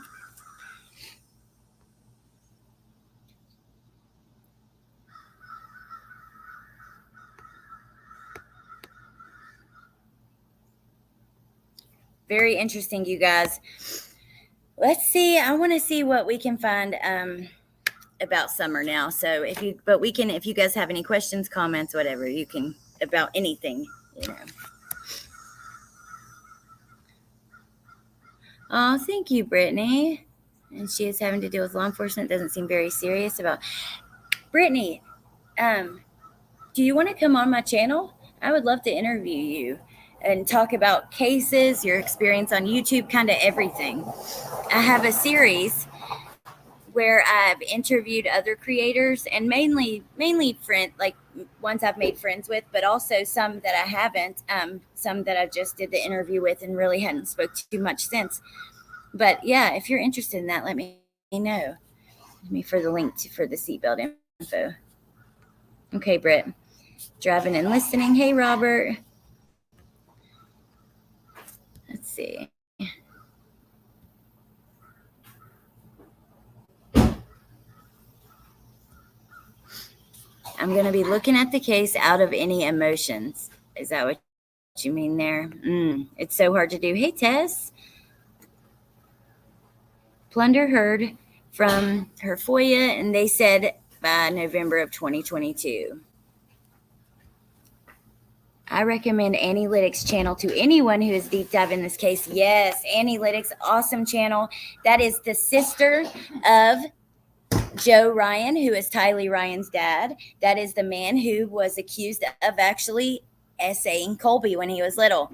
Very interesting, you guys. Let's see. I want to see what we can find about summer now. So if you guys have any questions, comments, whatever, you can about anything, Oh, thank you, Brittany. And she is having to deal with law enforcement. Doesn't seem very serious about. Brittany, do you want to come on my channel? I would love to interview you and talk about cases, your experience on YouTube, kind of everything. I have a series where I've interviewed other creators, and mainly ones I've made friends with, but also some that I haven't, some that I just did the interview with and really hadn't spoke too much since. But yeah, if you're interested in that, let me know. Let me for the link for the seatbelt info. Okay, Britt. Driving and listening. Hey, Robert. see. I'm going to be looking at the case out of any emotions. Is that what you mean there? It's so hard to do. Hey, Tess. Plunder heard from her FOIA, and they said by November of 2022. I recommend Analytics channel to anyone who is deep dive in this case. Yes, Analytics, awesome channel. That is the sister of Joe Ryan, who is Kylie Ryan's dad. That is the man who was accused of actually essaying Colby when he was little.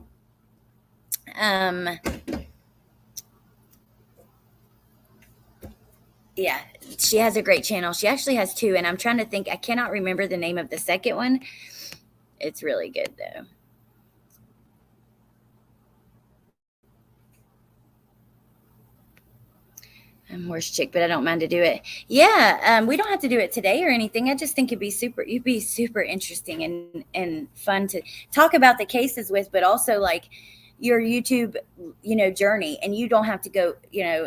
Yeah, she has a great channel. She actually has two, and I'm trying to think. I cannot remember the name of the second one. It's really good, though. I'm horse chick, but I don't mind to do it. Yeah, we don't have to do it today or anything. I just think it'd be super interesting and fun to talk about the cases with, but also like your YouTube, journey. And you don't have to go,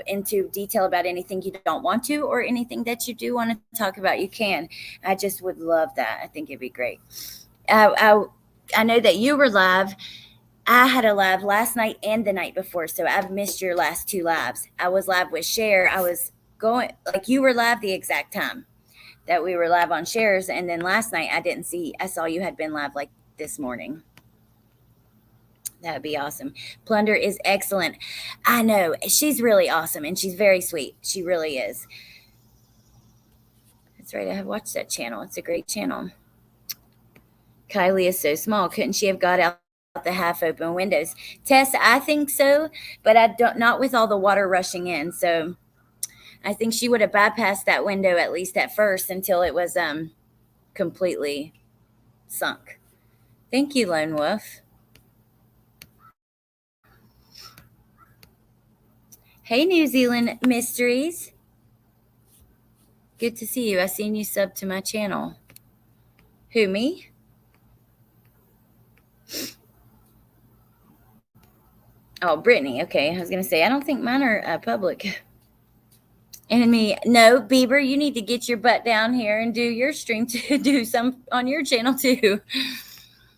into detail about anything you don't want to, or anything that you do want to talk about. You can. I just would love that. I think it'd be great. I know that you were live. I had a live last night and the night before, so I've missed your last two lives. I was live with Cher. I was going, like, you were live the exact time that we were live on Cher's, and then last night I saw you had been live like this morning. That would be awesome. Plunder is excellent. I know. She's really awesome, and she's very sweet. She really is. That's right. I have watched that channel. It's a great channel. Kylie is so small. Couldn't she have got out the half open windows? Tess, I think so, but not with all the water rushing in. So I think she would have bypassed that window, at least at first, until it was completely sunk. Thank you, Lone Wolf. Hey, New Zealand Mysteries. Good to see you. I seen you sub to my channel. Who, me? Oh, Brittany. Okay, I was going to say, I don't think mine are public. And me, no, Bieber, you need to get your butt down here and do your stream to do some on your channel too.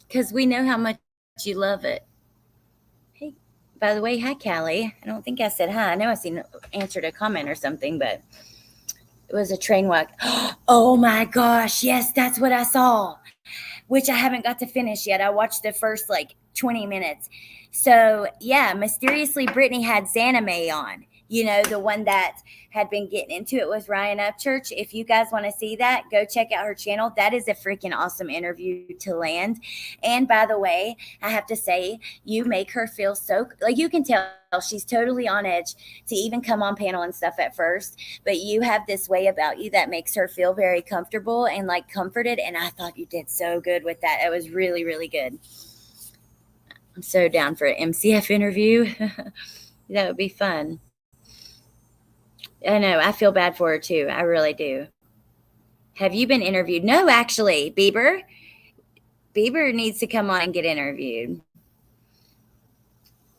Because we know how much you love it. Hey, by the way, hi, Callie. I don't think I said hi. I know I answered a comment or something, but it was a train wreck. Oh my gosh. Yes, that's what I saw, which I haven't got to finish yet. I watched the first 20 minutes. So yeah, mysteriously Brittany had Zanime on, the one that had been getting into it with Ryan Upchurch. If you guys want to see that, go check out her channel. That is a freaking awesome interview to land. And by the way, I have to say, you make her feel so, you can tell she's totally on edge to even come on panel and stuff at first, but you have this way about you that makes her feel very comfortable and comforted. And I thought you did so good with that. It was really, really good. I'm so down for an MCF interview. That would be fun. I know. I feel bad for her too. I really do. Have you been interviewed? No, actually, Bieber. Bieber needs to come on and get interviewed.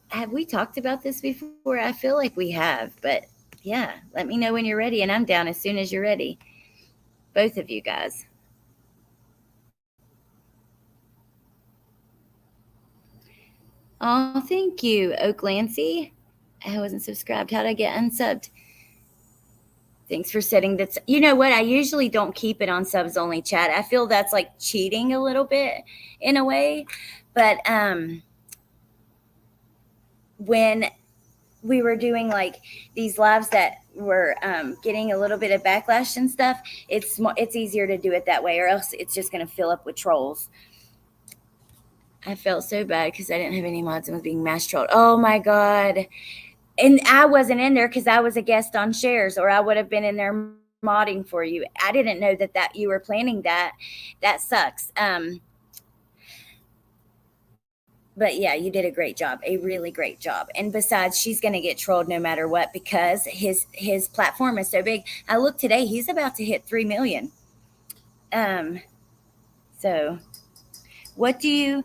Have we talked about this before? I feel like we have, but yeah, let me know when you're ready, and I'm down as soon as you're ready. Both of you guys. Oh, thank you, Oaklancy. I wasn't subscribed. How'd I get unsubbed? Thanks for setting that. You know what? I usually don't keep it on subs only chat. I feel that's cheating a little bit in a way. But when we were doing these lives that were getting a little bit of backlash and stuff, it's easier to do it that way, or else it's just going to fill up with trolls. I felt so bad because I didn't have any mods and was being mass trolled. Oh my God. And I wasn't in there because I was a guest on Shares, or I would have been in there modding for you. I didn't know that you were planning that. That sucks. But yeah, you did a great job, a really great job. And besides, she's going to get trolled no matter what, because his platform is so big. I looked today, he's about to hit 3 million. So what do you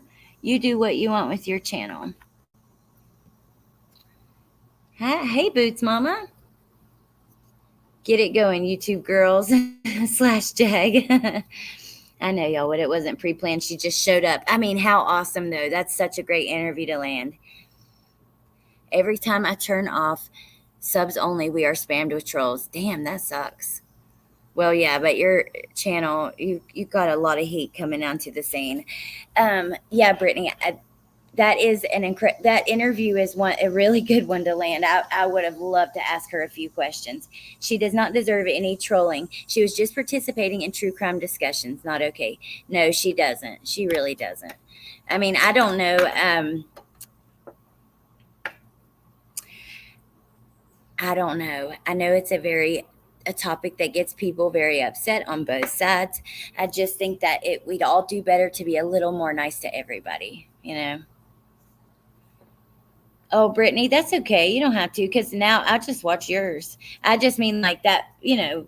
do what you want with your channel? Hey, Boots Mama. Get it going, YouTube girls / Jag. I know, y'all, what it wasn't pre-planned. She just showed up. I mean, how awesome, though. That's such a great interview to land. Every time I turn off subs only, we are spammed with trolls. Damn, that sucks. Well, yeah, but your channel, you got a lot of heat coming onto the scene. Yeah, Brittany, that is that interview is a really good one to land. I would have loved to ask her a few questions. She does not deserve any trolling. She was just participating in true crime discussions. Not okay. No, she doesn't. She really doesn't. I mean, I don't know. I don't know. I know it's a topic that gets people very upset on both sides. I just think that we'd all do better to be a little more nice to everybody, you know? Oh, Brittany, that's okay. You don't have to, because now I'll just watch yours. I just mean like that, you know,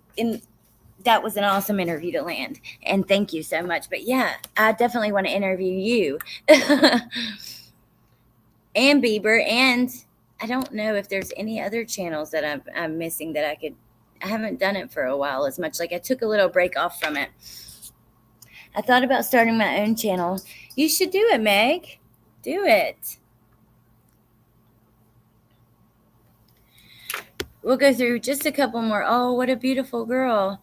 that was an awesome interview to land. And thank you so much. But yeah, I definitely want to interview you and Bieber. And I don't know if there's any other channels that I'm missing that I haven't done it for a while as much. Like I took a little break off from it. I thought about starting my own channel. You should do it, Meg. Do it. We'll go through just a couple more. Oh, what a beautiful girl.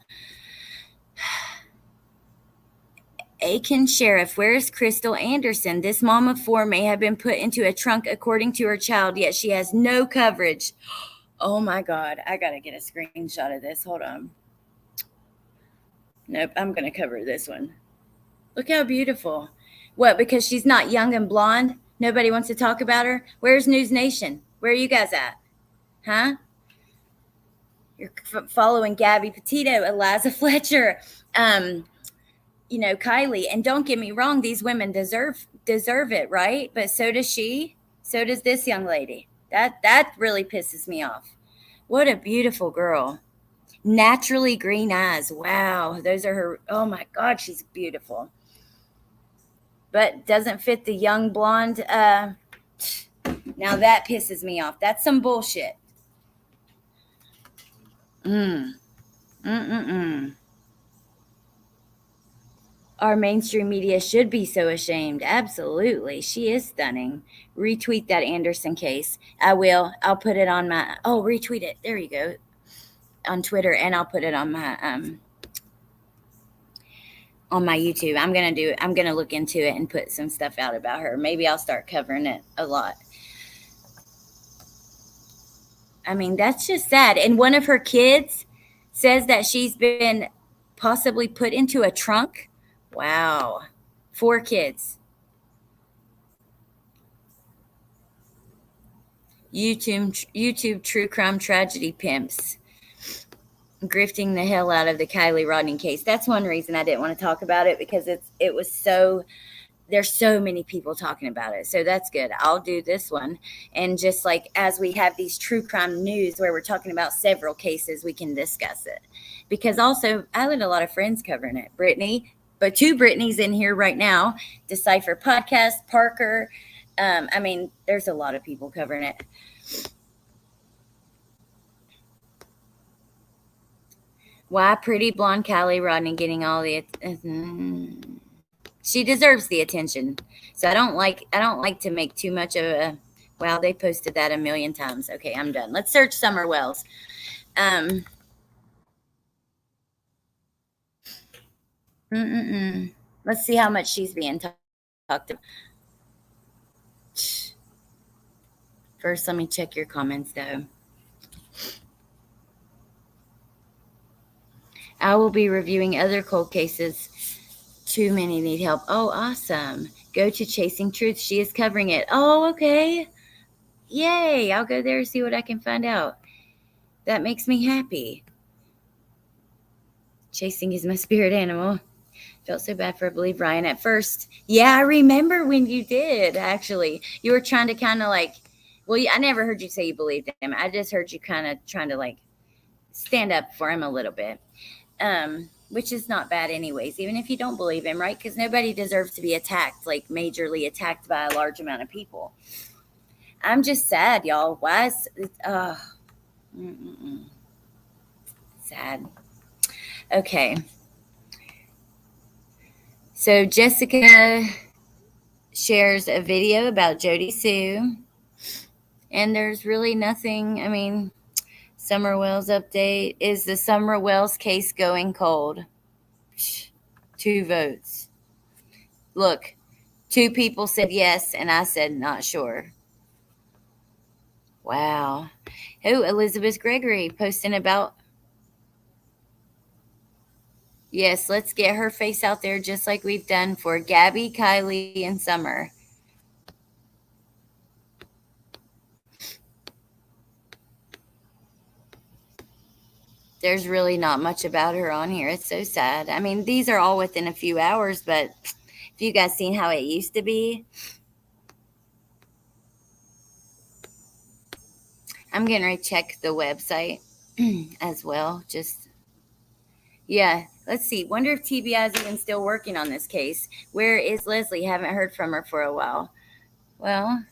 Aiken Sheriff, where is Crystal Anderson? This mom of 4 may have been put into a trunk according to her child, yet she has no coverage. Oh my God. I got to get a screenshot of this. Hold on. Nope, I'm going to cover this one. Look how beautiful. What, because she's not young and blonde? Nobody wants to talk about her? Where's News Nation? Where are you guys at? Huh? You're following Gabby Petito, Eliza Fletcher, you know, Kylie. And don't get me wrong, these women deserve it, right? But so does she. So does this young lady. That really pisses me off. What a beautiful girl. Naturally green eyes. Wow. Those are her. Oh my God, she's beautiful. But doesn't fit the young blonde. Now that pisses me off. That's some bullshit. Our mainstream media should be so ashamed. Absolutely. She is stunning. Retweet that Anderson case. I will. I'll put it on my, retweet it. There you go. On Twitter, and I'll put it on my YouTube. I'm going to look into it and put some stuff out about her. Maybe I'll start covering it a lot. I mean, that's just sad. And one of her kids says that she's been possibly put into a trunk. Wow. 4 kids. YouTube true crime tragedy pimps. Grifting the hell out of the Kylie Rodney case. That's one reason I didn't want to talk about it, because there's so many people talking about it. So that's good. I'll do this one. And just like as we have these true crime news where we're talking about several cases, we can discuss it. Because also, I had a lot of friends covering it. Brittany, but 2 Brittany's in here right now. Decipher Podcast, Parker. I mean, there's a lot of people covering it. Why pretty blonde Kylie Rodney getting all the she deserves the attention. So I don't like to make too much of a, wow, they posted that a million times. Okay, I'm done. Let's search Summer Wells. Let's see how much she's being talked about. First, let me check your comments though. I will be reviewing other cold cases. Too many need help. Oh, awesome. Go to Chasing Truth. She is covering it. Oh, okay. Yay. I'll go there and see what I can find out. That makes me happy. Chasing is my spirit animal. Felt so bad for Believe Ryan at first. Yeah, I remember when you did, actually. You were trying to kind of like, well, I never heard you say you believed him. I just heard you kind of trying to like stand up for him a little bit. Which is not bad anyways, even if you don't believe him, right? Because nobody deserves to be attacked, like majorly attacked by a large amount of people. I'm just sad, y'all. Why is sad. Okay. So Jessica shares a video about Jody Sue, and there's really nothing. I mean, Summer Wells update. Is the Summer Wells case going cold? 2 votes. Look, 2 people said yes, and I said not sure. Wow. Oh, Elizabeth Gregory posting about. Yes, let's get her face out there just like we've done for Gabby, Kylie, and Summer. There's really not much about her on here. It's so sad. I mean, these are all within a few hours, but if you guys seen how it used to be, I'm going to check the website as well. Yeah, let's see. Wonder if TBI is even still working on this case. Where is Leslie? Haven't heard from her for a while. Well,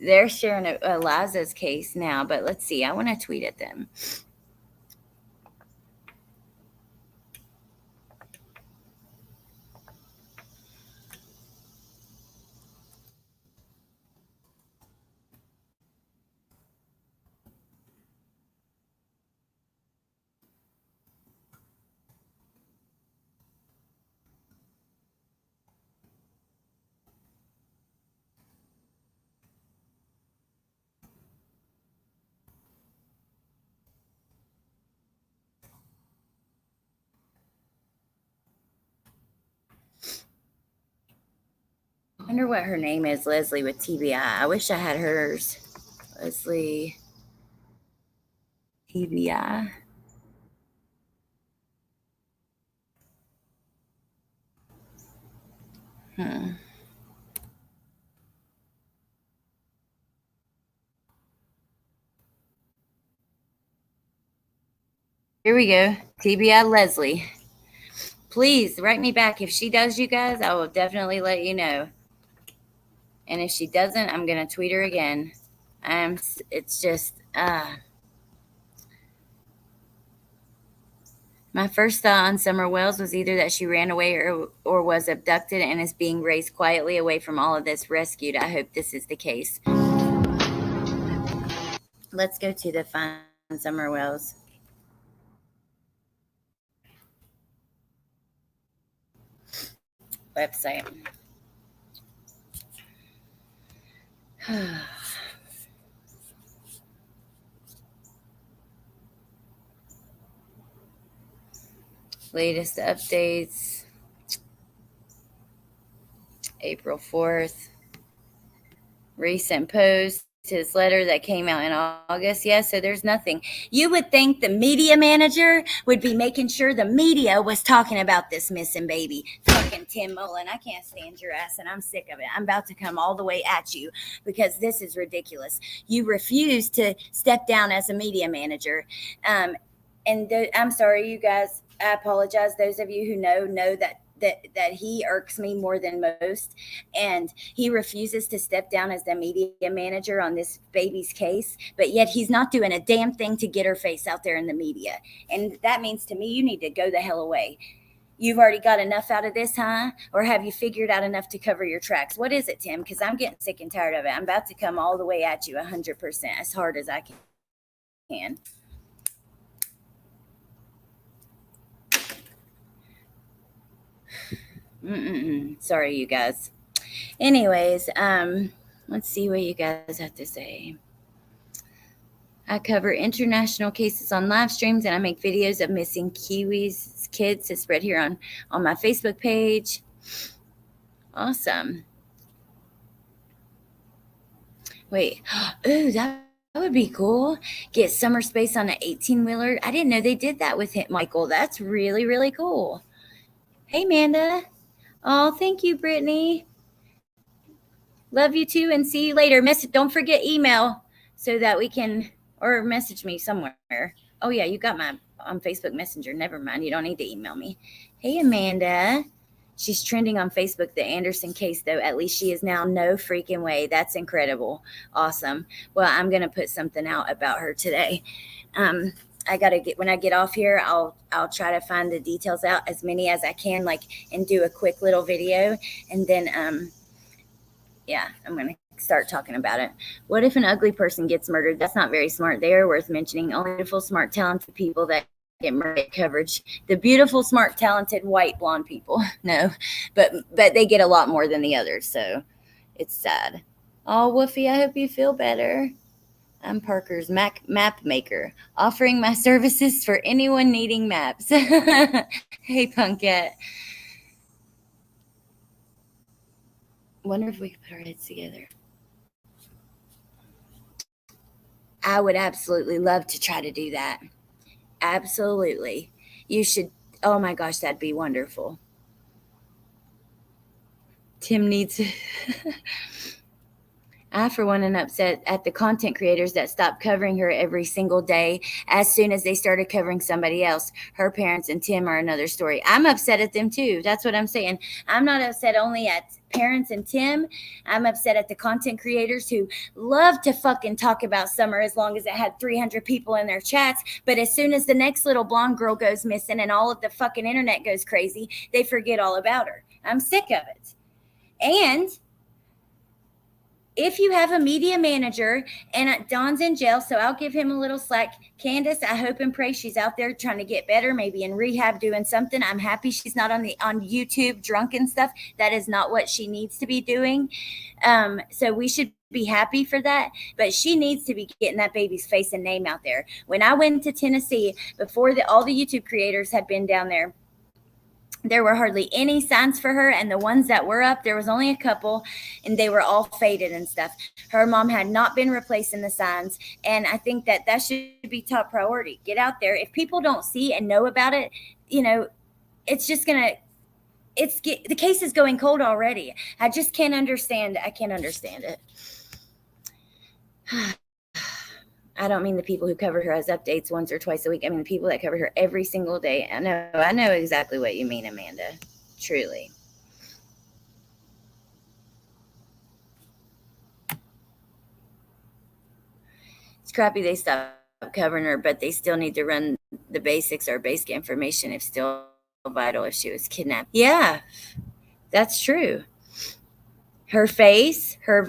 they're sharing Eliza's case now, but let's see. I want to tweet at them. I wonder what her name is, Leslie with TBI. I wish I had hers. Leslie TBI. Here we go. TBI Leslie. Please write me back. If she does, you guys, I will definitely let you know. And if she doesn't, I'm going to tweet her again. It's just, my first thought on Summer Wells was either that she ran away or was abducted and is being raised quietly away from all of this, rescued. I hope this is the case. Let's go to the Find Summer Wells. Website. Latest updates. April 4th. Recent post. His letter that came out in August. Yeah, so there's nothing. You would think the media manager would be making sure the media was talking about this missing baby. Fucking Tim Mullen, I can't stand your ass and I'm sick of it. I'm about to come all the way at you because this is ridiculous. You refuse to step down as a media manager. I'm sorry, you guys. I apologize. Those of you who know that he irks me more than most, and he refuses to step down as the media manager on this baby's case, but yet he's not doing a damn thing to get her face out there in the media. And that means to me, you need to go the hell away. You've already got enough out of this, huh? Or have you figured out enough to cover your tracks? What is it, Tim? Because I'm getting sick and tired of it. I'm about to come all the way at you 100%, as hard as I can. Sorry, you guys. Anyways, let's see what you guys have to say. I cover international cases on live streams, and I make videos of missing Kiwis kids to spread here on my Facebook page. Awesome. Wait. Ooh, that would be cool. Get summer space on an 18-wheeler. I didn't know they did that with him, Michael. That's really, really cool. Hey, Amanda. Oh, thank you, Brittany. Love you too, and see you later. Don't forget email so that we can, or message me somewhere. Oh yeah, you got my on Facebook Messenger. Never mind. You don't need to email me. Hey, Amanda. She's trending on Facebook, the Anderson case, though. At least she is now. No freaking way. That's incredible. Awesome. Well, I'm going to put something out about her today. I got to get, when I get off here, I'll try to find the details out, as many as I can, like, and do a quick little video. And then, yeah, I'm going to start talking about it. What if an ugly person gets murdered? That's not very smart. They are worth mentioning. Only beautiful, smart, talented people that get murdered coverage. The beautiful, smart, talented, white, blonde people. No, but they get a lot more than the others. So it's sad. Oh, Woofy, I hope you feel better. I'm Parker's map maker, offering my services for anyone needing maps. Hey, Punkette. Wonder if we could put our heads together. I would absolutely love to try to do that. Absolutely. You should. Oh my gosh, that'd be wonderful. Tim needs. I, for one, am upset at the content creators that stopped covering her every single day as soon as they started covering somebody else. Her parents and Tim are another story. I'm upset at them too. That's what I'm saying. I'm not upset only at parents and Tim. I'm upset at the content creators who love to fucking talk about Summer as long as it had 300 people in their chats. But as soon as the next little blonde girl goes missing and all of the fucking internet goes crazy, they forget all about her. I'm sick of it. And if you have a media manager, and Don's in jail, so I'll give him a little slack. Candace, I hope and pray she's out there trying to get better, maybe in rehab doing something. I'm happy she's not on YouTube drunk and stuff. That is not what she needs to be doing. So we should be happy for that. But she needs to be getting that baby's face and name out there. When I went to Tennessee, before all the YouTube creators had been down there, there were hardly any signs for her, and the ones that were up, there was only a couple, and they were all faded and stuff. Her mom had not been replacing the signs, and I think that should be top priority. Get out there. If people don't see and know about it, it's just gonna. The case is going cold already. I just can't understand. I can't understand it. I don't mean the people who covered her as updates once or twice a week. I mean the people that covered her every single day. I know exactly what you mean, Amanda. Truly. It's crappy they stopped covering her, but they still need to run the basics or basic information if still vital if she was kidnapped. Yeah, that's true. Her face, her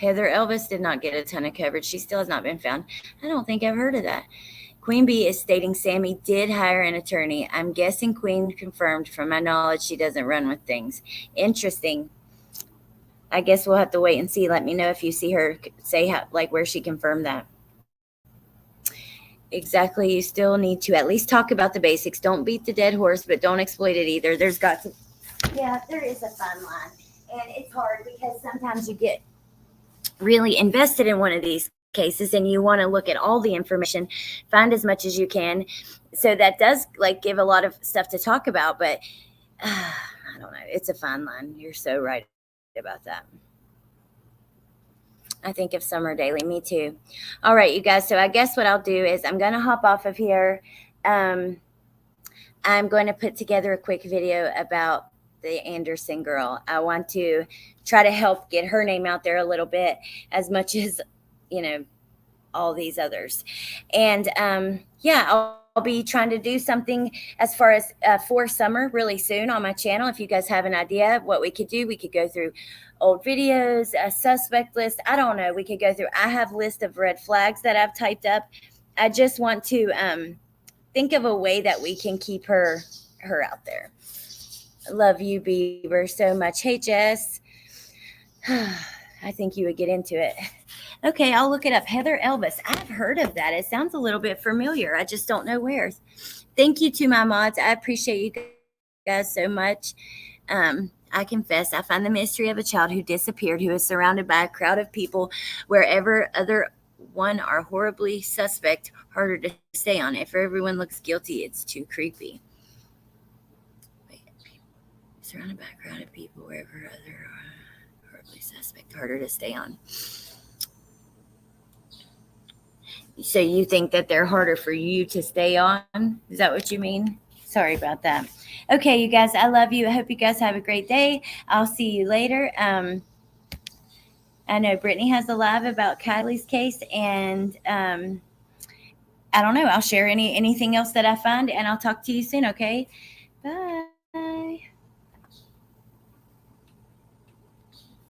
Heather Elvis did not get a ton of coverage. She still has not been found. I don't think I've heard of that. Queen Bee is stating Sammy did hire an attorney. I'm guessing Queen confirmed. From my knowledge, she doesn't run with things. Interesting. I guess we'll have to wait and see. Let me know if you see her say where she confirmed that. Exactly. You still need to at least talk about the basics. Don't beat the dead horse, but don't exploit it either. There is a fine line. And it's hard because sometimes you get really invested in one of these cases and you want to look at all the information, find as much as you can. So that does give a lot of stuff to talk about, but I don't know. It's a fine line. You're so right about that. I think of Summer daily. Me too. All right, you guys. So I guess what I'll do is I'm going to hop off of here. I'm going to put together a quick video about the Anderson girl. I want to try to help get her name out there a little bit as much as, all these others. And I'll be trying to do something as far as for Summer really soon on my channel. If you guys have an idea of what we could do, we could go through old videos, a suspect list. I don't know. We could go through. I have a list of red flags that I've typed up. I just want to think of a way that we can keep her out there. Love you, Beaver, so much. Hey, Jess. I think you would get into it. Okay, I'll look it up. Heather Elvis. I've heard of that. It sounds a little bit familiar. I just don't know where. Thank you to my mods. I appreciate you guys so much. I confess, I find the mystery of a child who disappeared, who is surrounded by a crowd of people, wherever other one are horribly suspect, harder to stay on. If everyone looks guilty, it's too creepy. Surrounded by a crowd of people, wherever other horribly suspect, harder to stay on. So you think that they're harder for you to stay on? Is that what you mean? Sorry about that. Okay, you guys, I love you. I hope you guys have a great day. I'll see you later. I know Brittany has a live about Kylie's case, and I don't know. I'll share anything else that I find, and I'll talk to you soon. Okay, bye.